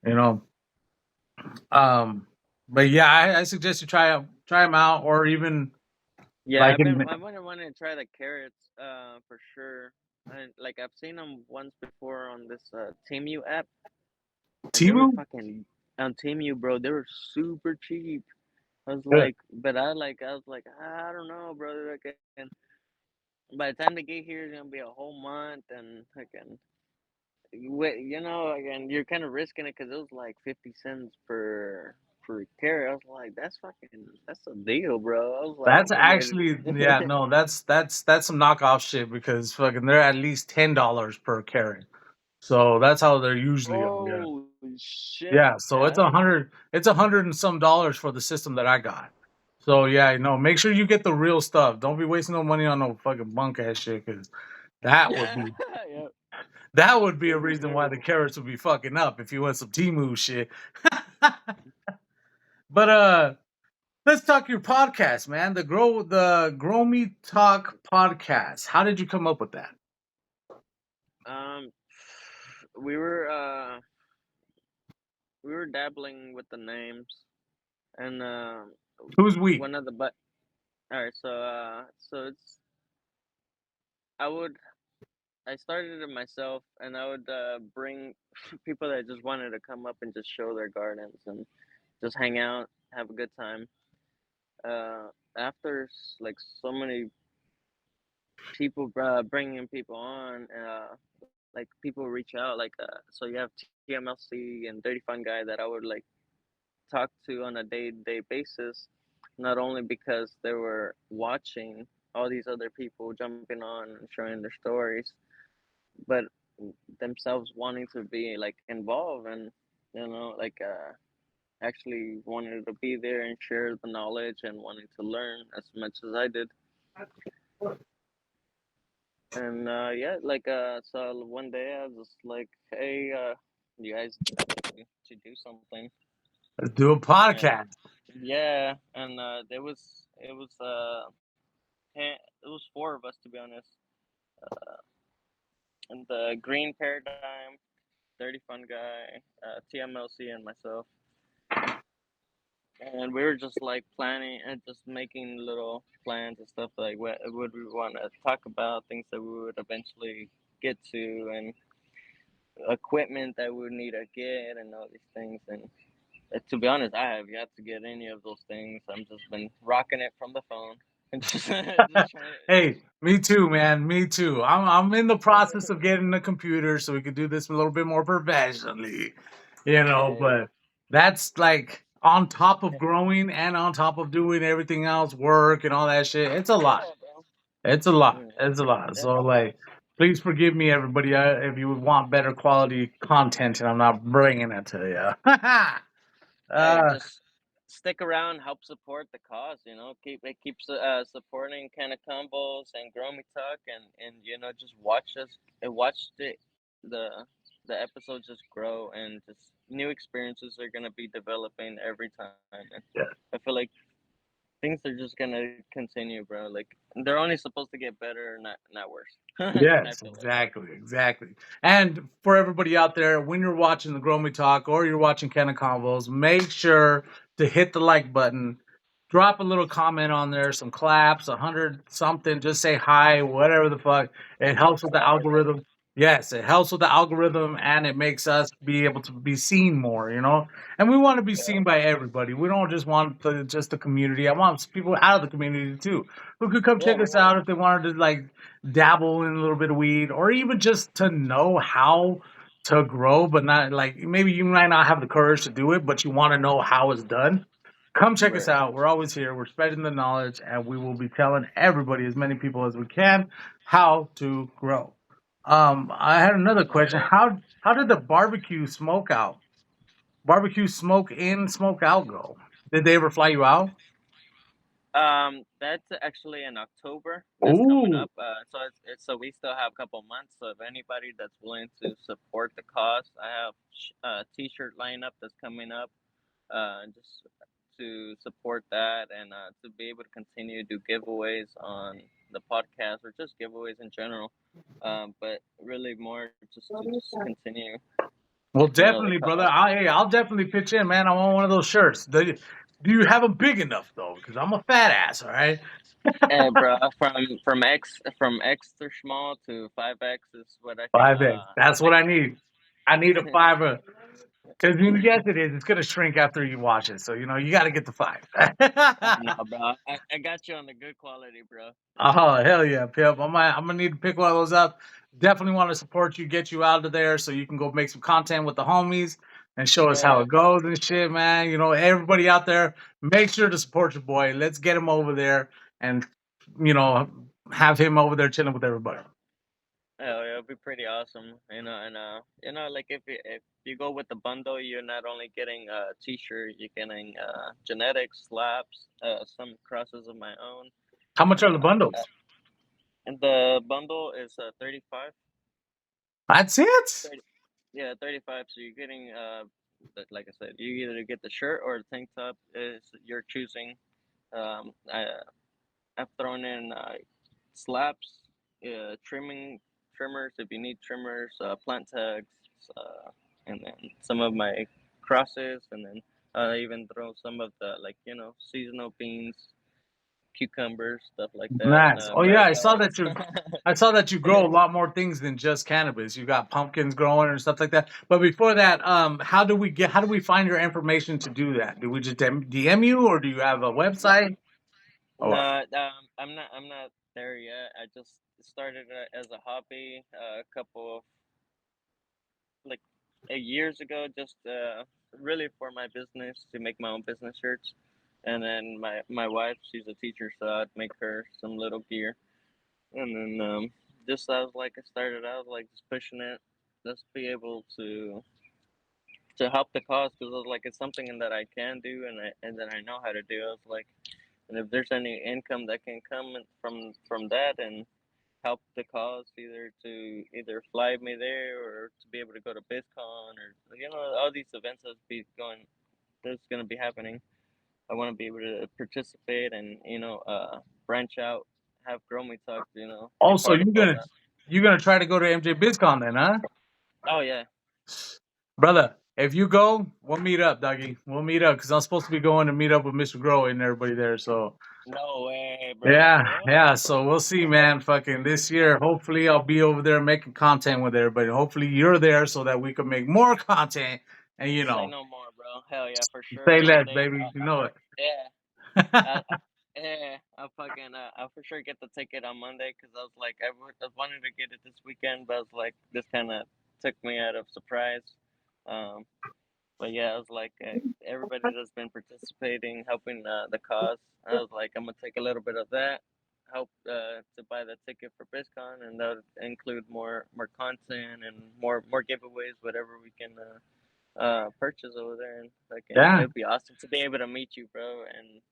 You know. Um, but yeah, I suggest you try them out, or even yeah, like in I want to try the carrots for sure. And like I've seen them once before on this Temu app, and they were Timu. fucking on Temu, bro. They were super cheap. I was Yeah. like, but I was like, I don't know, brother. Like, and by the time they get here, it's gonna be a whole month, and again, again, you're kind of risking it because it was like 50 cents per carrot. I was like, that's a deal, bro. I was like, That's actually yeah, no, that's some knockoff shit because fucking they're at least $10 per carry. So that's how they're usually on. Yeah. oh shit, Yeah. So yeah, it's 100 and some dollars for the system that I got. So yeah, make sure you get the real stuff. Don't be wasting no money on no fucking bunk ass shit, because that would Yeah, be yeah. that would be a It'll be reason why the terrible. carrots would be fucking up if you want some Timu shit. But let's talk your podcast, man. The Growmie Talk Podcast. How did you come up with that? Um, we were uh we were dabbling with the names, and Who's we? one of the but all right, so it's I would I started it myself, and I would bring people that just wanted to come up and just show their gardens and just hang out, have a good time. Uh, After like so many people bringing people on, like people reach out, like so you have TMLC and Dirty Fun Guy that I would like talk to on a day-to-day basis, not only because they were watching all these other people jumping on and sharing their stories, but themselves wanting to be like involved and like actually wanted to be there and share the knowledge and wanting to learn as much as I did. And yeah, like so one day I was just like, hey, you guys to do something. Let's do a And podcast. yeah, and it was four of us, to be honest. And the Green Paradigm, Dirty Fun Guy, TMLC, and myself. And we were just like planning and just making little plans and stuff, like what would we want to talk about, things that we would eventually get to, and equipment that we would need to get, and all these things. And to be honest, I have yet to get any of those things. I'm just been rocking it from the phone and just trying Hey, me too, man. Me too. I'm in the process of getting a computer so we could do this a little bit more professionally, yeah, but that's like on top of growing and on top of doing everything else, work and all that shit. It's a lot. yeah, bro. It's a lot. Yeah, It's a lot. So definitely. like, please forgive me, everybody, if you would want better quality content and I'm not bringing it to you. Hey, uh, just stick around, help support the cause. Keeps supporting CannaConvos and Growmie Talk, and just watch us and watch the the episodes just grow, and just new experiences are gonna be developing every time. And I feel like things are just gonna continue, bro. Like they're only supposed to get better, not worse. I Yes, feel like. exactly, exactly. And for everybody out there, when you're watching the Growmie Talk or you're watching Canna Convos, make sure to hit the like button. Drop a little comment on there, some claps, 100 something. Just say hi, whatever the fuck. It helps with the algorithm. Yes, it helps with the algorithm and it makes us be able to be seen more. And we want to be Yeah, seen by everybody. We don't just want just the community. I want people out of the community too who could come check yeah, us out if they wanted to like dabble in a little bit of weed or even just to know how to grow, but not like maybe you might not have the courage to do it, but you want to know how it's done. Come check us right. out. We're always here. We're spreading the knowledge and we will be telling everybody, as many people as we can, how to grow. I had another question. Yeah. How did the barbecue smoke in, smoke out go? Did they ever fly you out? That's actually in October. That's coming Ooh, up. So we still have a couple months. So if anybody that's willing to support the cause, I have a T-shirt lineup that's coming up. Just to support that, and to be able to continue to do giveaways on the podcast, or just giveaways in general. But really more just to just continue, well, the definitely, brother. cause. I'll definitely pitch in, man. I want one of those shirts. Do you have them big enough though? Because I'm a fat ass. All right, Hey, bro, from extra small to 5X is what I can 5X. That's what I I need. I need a can. five. Because yes, it is. It's gonna shrink after you wash it. So you got to get the five. Oh no, bro. I got you on the good quality, bro. Oh hell yeah, Pip! I'm gonna need to pick one of those up. Definitely want to support you, get you out of there, so you can go make some content with the homies and show us how Yeah, it goes and shit, man. Everybody out there, make sure to support your boy. Let's get him over there and you know have him over there chilling with everybody. Yeah, it'll be pretty awesome, and like if you go with the bundle, you're not only getting a t-shirt, you're getting genetics, slabs, some crosses of my own, How much are the uh, bundles? and the bundle is 35, That's it. 30, yeah, 35. So you're getting like I said, you either get the shirt or the tank top is you're choosing. I I've thrown in slabs, trimmers if you need trimmers, plant tags, and then some of my crosses, and then even throw some of the like seasonal beans, cucumbers, stuff like that. Nice. Oh yeah, Melons. I saw that you grow a lot more things than just cannabis. You got pumpkins growing and stuff like that. But before that, how do we find your information to do that? Do we just DM you or do you have a website? No, Or I'm not there yet. I just started it as a hobby a couple of like years ago, just really for my business to make my own business shirts. And then my wife, she's a teacher, so I'd make her some little gear. And then just I was like, I started out like just pushing it, just be able to help the cause because I was like, it's something that I can do and that I know how to do. I was like, and if there's any income that can come from that and help the cause either fly me there or to be able to go to BizCon or all these events that's gonna be happening. I want to be able to participate and branch out, have Growmie Talk, be also part of all that. you're gonna try to go to MJ BizCon then, huh? Oh yeah, Brother, if you go, we'll meet up, doggy. We'll meet up because I'm supposed to be going to meet up with Mr. Grow and everybody there. So no way, bro, for yeah, real. yeah. So we'll see, man. Fucking this year, hopefully I'll be over there making content with everybody. Hopefully you're there so that we can make more content and Say no more, bro. Hell yeah, for sure. say less, Monday. baby. You know it. Yeah. Yeah, I'll for sure get the ticket on Monday because I was like, I wanted to get it this weekend, but I was like, this kind of took me out of surprise. Um, but yeah, I was like, everybody that's been participating, helping the cause, I was like, I'm gonna take a little bit of that, help to buy the ticket for BizCon, and that would include more content and more giveaways, whatever we can purchase over there, and like, Yeah. it'd be awesome to be able to meet you, bro, and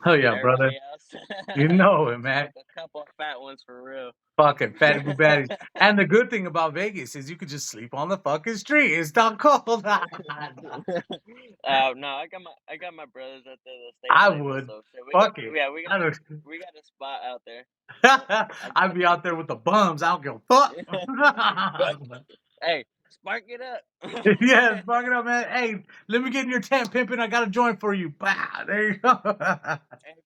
Oh yeah, brother. everybody else. You know it, man. Smoke a couple of fat ones for real. Fucking fatty boo baddies. And the good thing about Vegas is you could just sleep on the fucking street. It's not cold. No, I got my brothers out there that I stabilize us, would. so shit. Fuck it. Yeah, I don't, we got a spot out there. So I I'd got be out there with the bums. I don't give a fuck. but hey, spark it up. Yeah, fuck it up, man. Hey, let me get in your tent, pimping. I got a joint for you. Bah, there you go. Hey,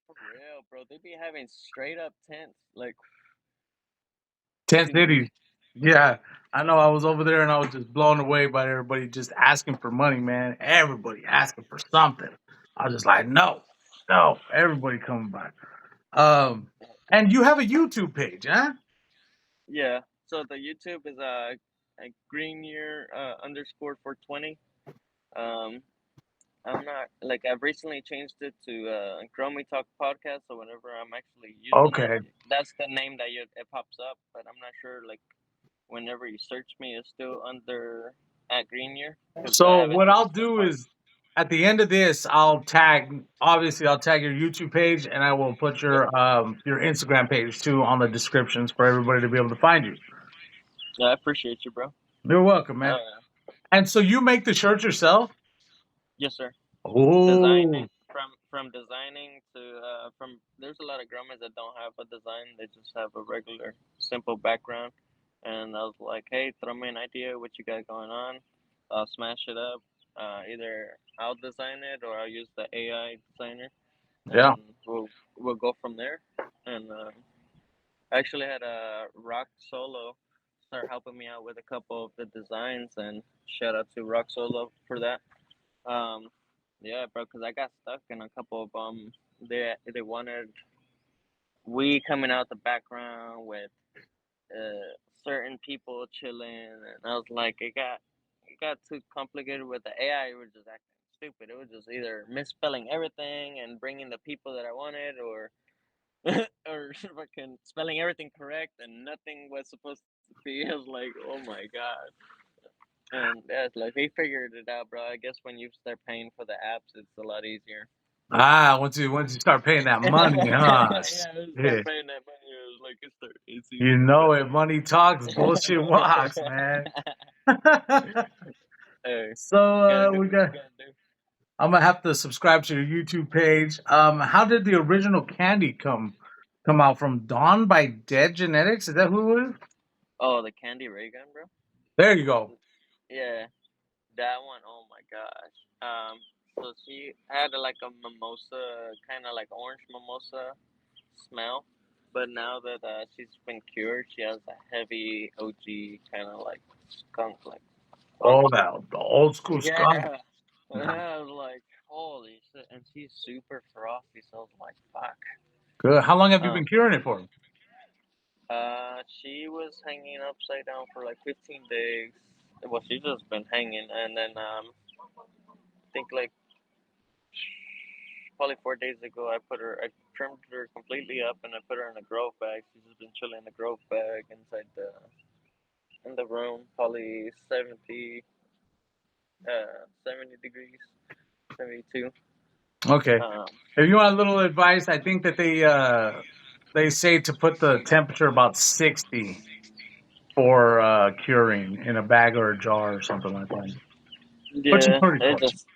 for real, bro. They be having straight up tents. Like, Tent dude. cities. Yeah, I know. I was over there and I was just blown away by everybody just asking for money, man. Everybody asking for something. I was just like, no, no. Everybody coming by. Um, and you have a YouTube page, huh? Yeah. So the YouTube is a Greenyear underscore 420. Um, I'm not like I've recently changed it to Growmie Talk Podcast. So whenever I'm actually using it, Okay. that's the name that it pops up. But I'm not sure like whenever you search me, it's still under at Greenyear because I So haven't what I'll changed that do part. is at the end of this, obviously I'll tag your YouTube page and I will put Yep. your Instagram page too on the descriptions for everybody to be able to find you. Yeah, I appreciate you, bro. You're welcome, man. Yeah. And so you make the shirts yourself? Yes, sir. Oh, Designing from designing to from there's a lot of grandmas that don't have a design. They just have a regular simple background. And I was like, hey, throw me an idea what you got going on. I'll smash it up. Either I'll design it or I'll use the AI designer, yeah. and we'll go from there. And I actually had a Rock Solo start helping me out with a couple of the designs, and shout out to Rock Solo for that. Um, yeah, bro, because I got stuck in a couple of they wanted we coming out the background with certain people chilling, and I was like, it got too complicated with the AI. It was just acting stupid. It was just either misspelling everything and bringing the people that I wanted, or or fucking spelling everything correct and nothing was supposed to be. I was like, oh my god. And yeah, it's like they figured it out, bro. I guess when you start paying for the apps, it's a lot easier. Once you start paying that money, huh? Yeah, I start Shit. paying that money. It was like it's You easy, know but it. Money talks, bullshit walks, man. hey, So gotta do we what you got. gotta do. I'm gonna have to subscribe to your YouTube page. How did the original candy come out from? Dawn by Dead Genetics? Is that who it is? Oh, the candy ray gun, bro. There you go. Yeah, that one. Oh my gosh. So she had like a mimosa, kind of like orange mimosa smell, but now that she's been cured, she has a heavy OG kind of like skunk, like skunk Oh, smell. the old school skunk. Yeah. And I was like, holy shit. And she's super frothy, so I was like, fuck. Good. How long have you Um, been curing it for? she was hanging upside down for like 15 days. Well, she just been hanging, and then I think like probably 4 days ago, I trimmed her completely up, and I put her in a growth bag. She's just been chilling in the growth bag inside in the room, probably 70 degrees, 72. Okay. Um, If you want a little advice, I think that they say to put the temperature about 60 for curing in a bag or a jar or something like that. Which is yeah, pretty it close. just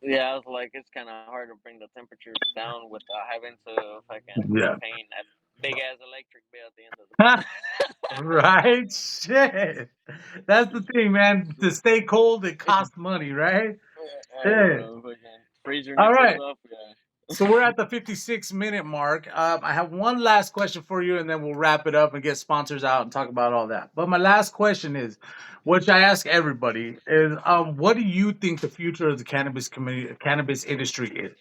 yeah, I was like, it's kind of hard to bring the temperatures down without having to fucking be Yeah. paying that big ass electric bill at the end of the month. Right? Shit. That's the thing, man. To stay cold, it costs money, right? Hey, Shit. bro, fucking freeze your All nipples right. off, yeah. So we're at the 56-minute mark. I have one last question for you, and then we'll wrap it up and get sponsors out and talk about all that. But my last question is, which I ask everybody, is what do you think the future of the cannabis community, cannabis industry is?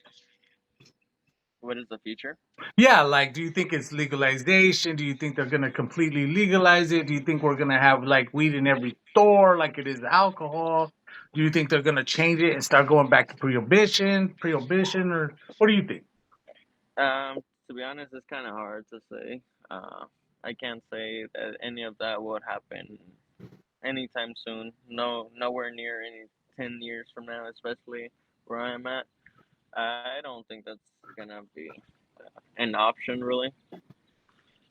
What is the future? Yeah, like, do you think it's legalization? Do you think they're gonna completely legalize it? Do you think we're gonna have like weed in every store, like it is alcohol? Do you think they're gonna change it and start going back to prohibition, or what do you think? To be honest, it's kind of hard to say. I can't say that any of that would happen anytime soon. No, nowhere near any 10 years from now, especially where I'm at. I don't think that's gonna be an option really.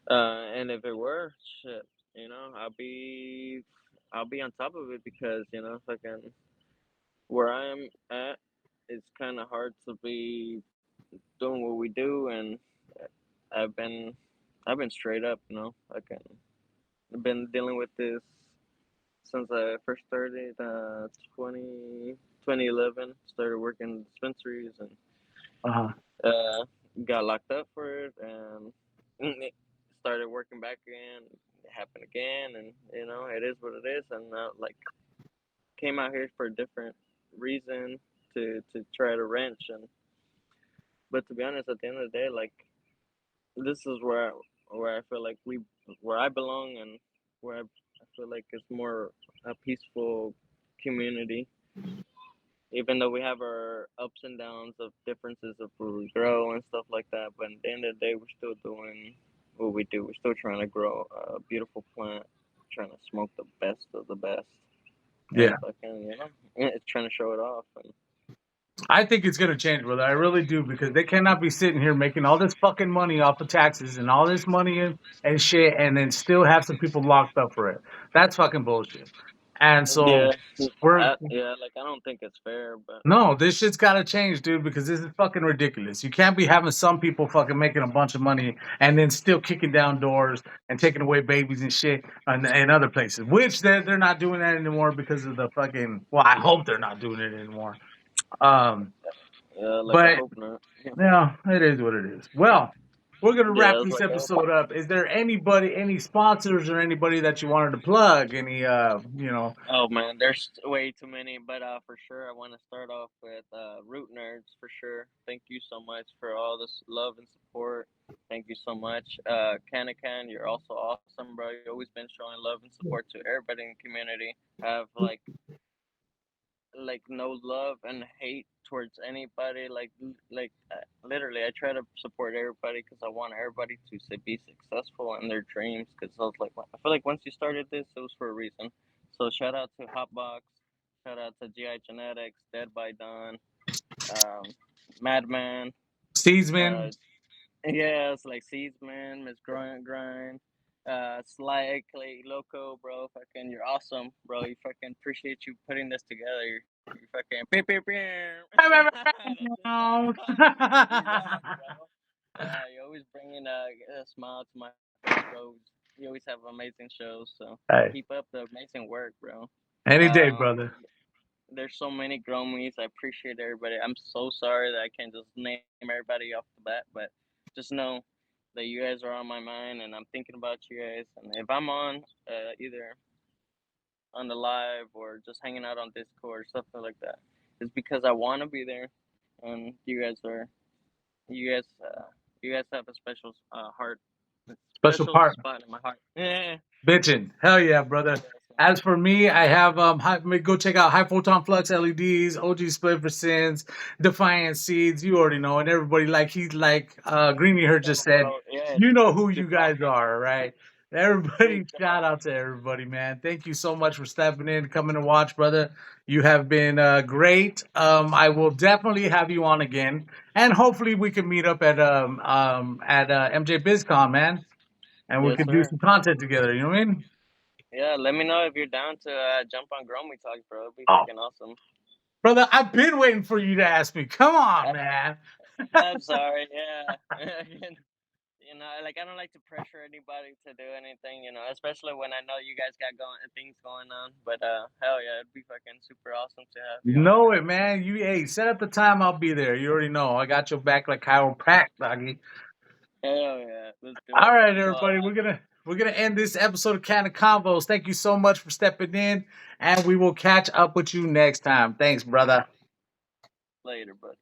And if it were, shit, I'll be on top of it because fucking where I am at, it's kind of hard to be doing what we do, and I've been I've been straight up, I've been dealing with this since I first started 2011. Started working in dispensaries and Uh-huh. uh, got locked up for it, and it started working back again. It happened again, and it is what it is. And like came out here for a different reason to try to wrench, and but to be honest, at the end of the day, like this is where I feel like where I belong, and where I feel like it's more a peaceful community. Even though we have our ups and downs of differences of where we grow and stuff like that, but at the end of the day, we're still doing what we do. We're still trying to grow a beautiful plant, trying to smoke the best of the best, Yeah. and fucking it's trying to show it off. And I think it's gonna change, brother. I really do because they cannot be sitting here making all this fucking money off of taxes and all this money and shit, and then still have some people locked up for it. That's fucking bullshit. And so yeah, we're like I don't think it's fair, but no, this shit's gotta change, dude, because this is fucking ridiculous. You can't be having some people fucking making a bunch of money and then still kicking down doors and taking away babies and shit and other places, which they're not doing that anymore because of the fucking. Well, I hope they're not doing it anymore. Um, yeah, like I but hope not. yeah, it is what it is. Well, we're gonna Yeah, wrap it's this like I hope. episode up. Is there anybody, any sponsors or anybody that you wanted to plug? Any Oh man, there's way too many, but for sure, I want to start off with Root Nerds for sure. Thank you so much for all this love and support. Thank you so much, CannaCon. You're also awesome, bro. You always been showing love and support to everybody in the community. Have like like no love and hate towards anybody. Literally, I try to support everybody because I want everybody to be successful in their dreams. Because I feel like once you started this, it was for a reason. So shout out to Hotbox, shout out to GI Genetics, Dead by Dawn, um, Madman, Seedsman. uh, yeah, it's like Seedsman, Miss Grind, Sly Clay Loco, bro. Fucking, you're awesome, bro. You fucking appreciate you putting this together. You fucking pew, pew, pew. That's it, bro. You rock, bro. Yeah, you always bringing a smile to my face, bro. You always have amazing shows, so Hey, keep up the amazing work, bro. any day, Um, brother. there's so many Growmies. I appreciate everybody. I'm so sorry that I can't just name everybody off the bat, but just know that you guys are on my mind and I'm thinking about you guys. And if I'm on either on the live or just hanging out on Discord or something like that, it's because I want to be there. And you guys, you guys have a special heart, a Special special part. spot in my heart. Yeah. Bitchin'. Hell yeah, brother. Yeah, so, As for me, I have go check out High Photon Flux LEDs, OG Split for Sins, Defiant Seeds. You already know, and everybody Greenyear yeah, just said, bro. Yeah, you know who you guys define are, right? big Everybody, shout define. out to everybody, man. Thank you so much for stepping in, coming to watch, brother. You have been great. I will definitely have you on again, and hopefully we can meet up at MJ BizCon, man, and we Yes, could do sir. some content together. You know what I mean? Yeah, let me know if you're down to jump on Gromie Talk, bro. It'd be Oh, fucking awesome. brother, I've been waiting for you to ask me. Come on, I, man. I'm sorry, yeah. Like I don't like to pressure anybody to do anything, especially when I know you guys got things going on. But hell yeah, it'd be fucking super awesome to have you You on, know man. it, man. Hey, set up the time. I'll be there. You already know. I got your back like chiropractic, doggy. Hell yeah, let's do All it, bro. right, That's all everybody. I ask. We're gonna end this episode of CannaConvos. Thank you so much for stepping in, and we will catch up with you next time. Thanks, brother. Later, bud.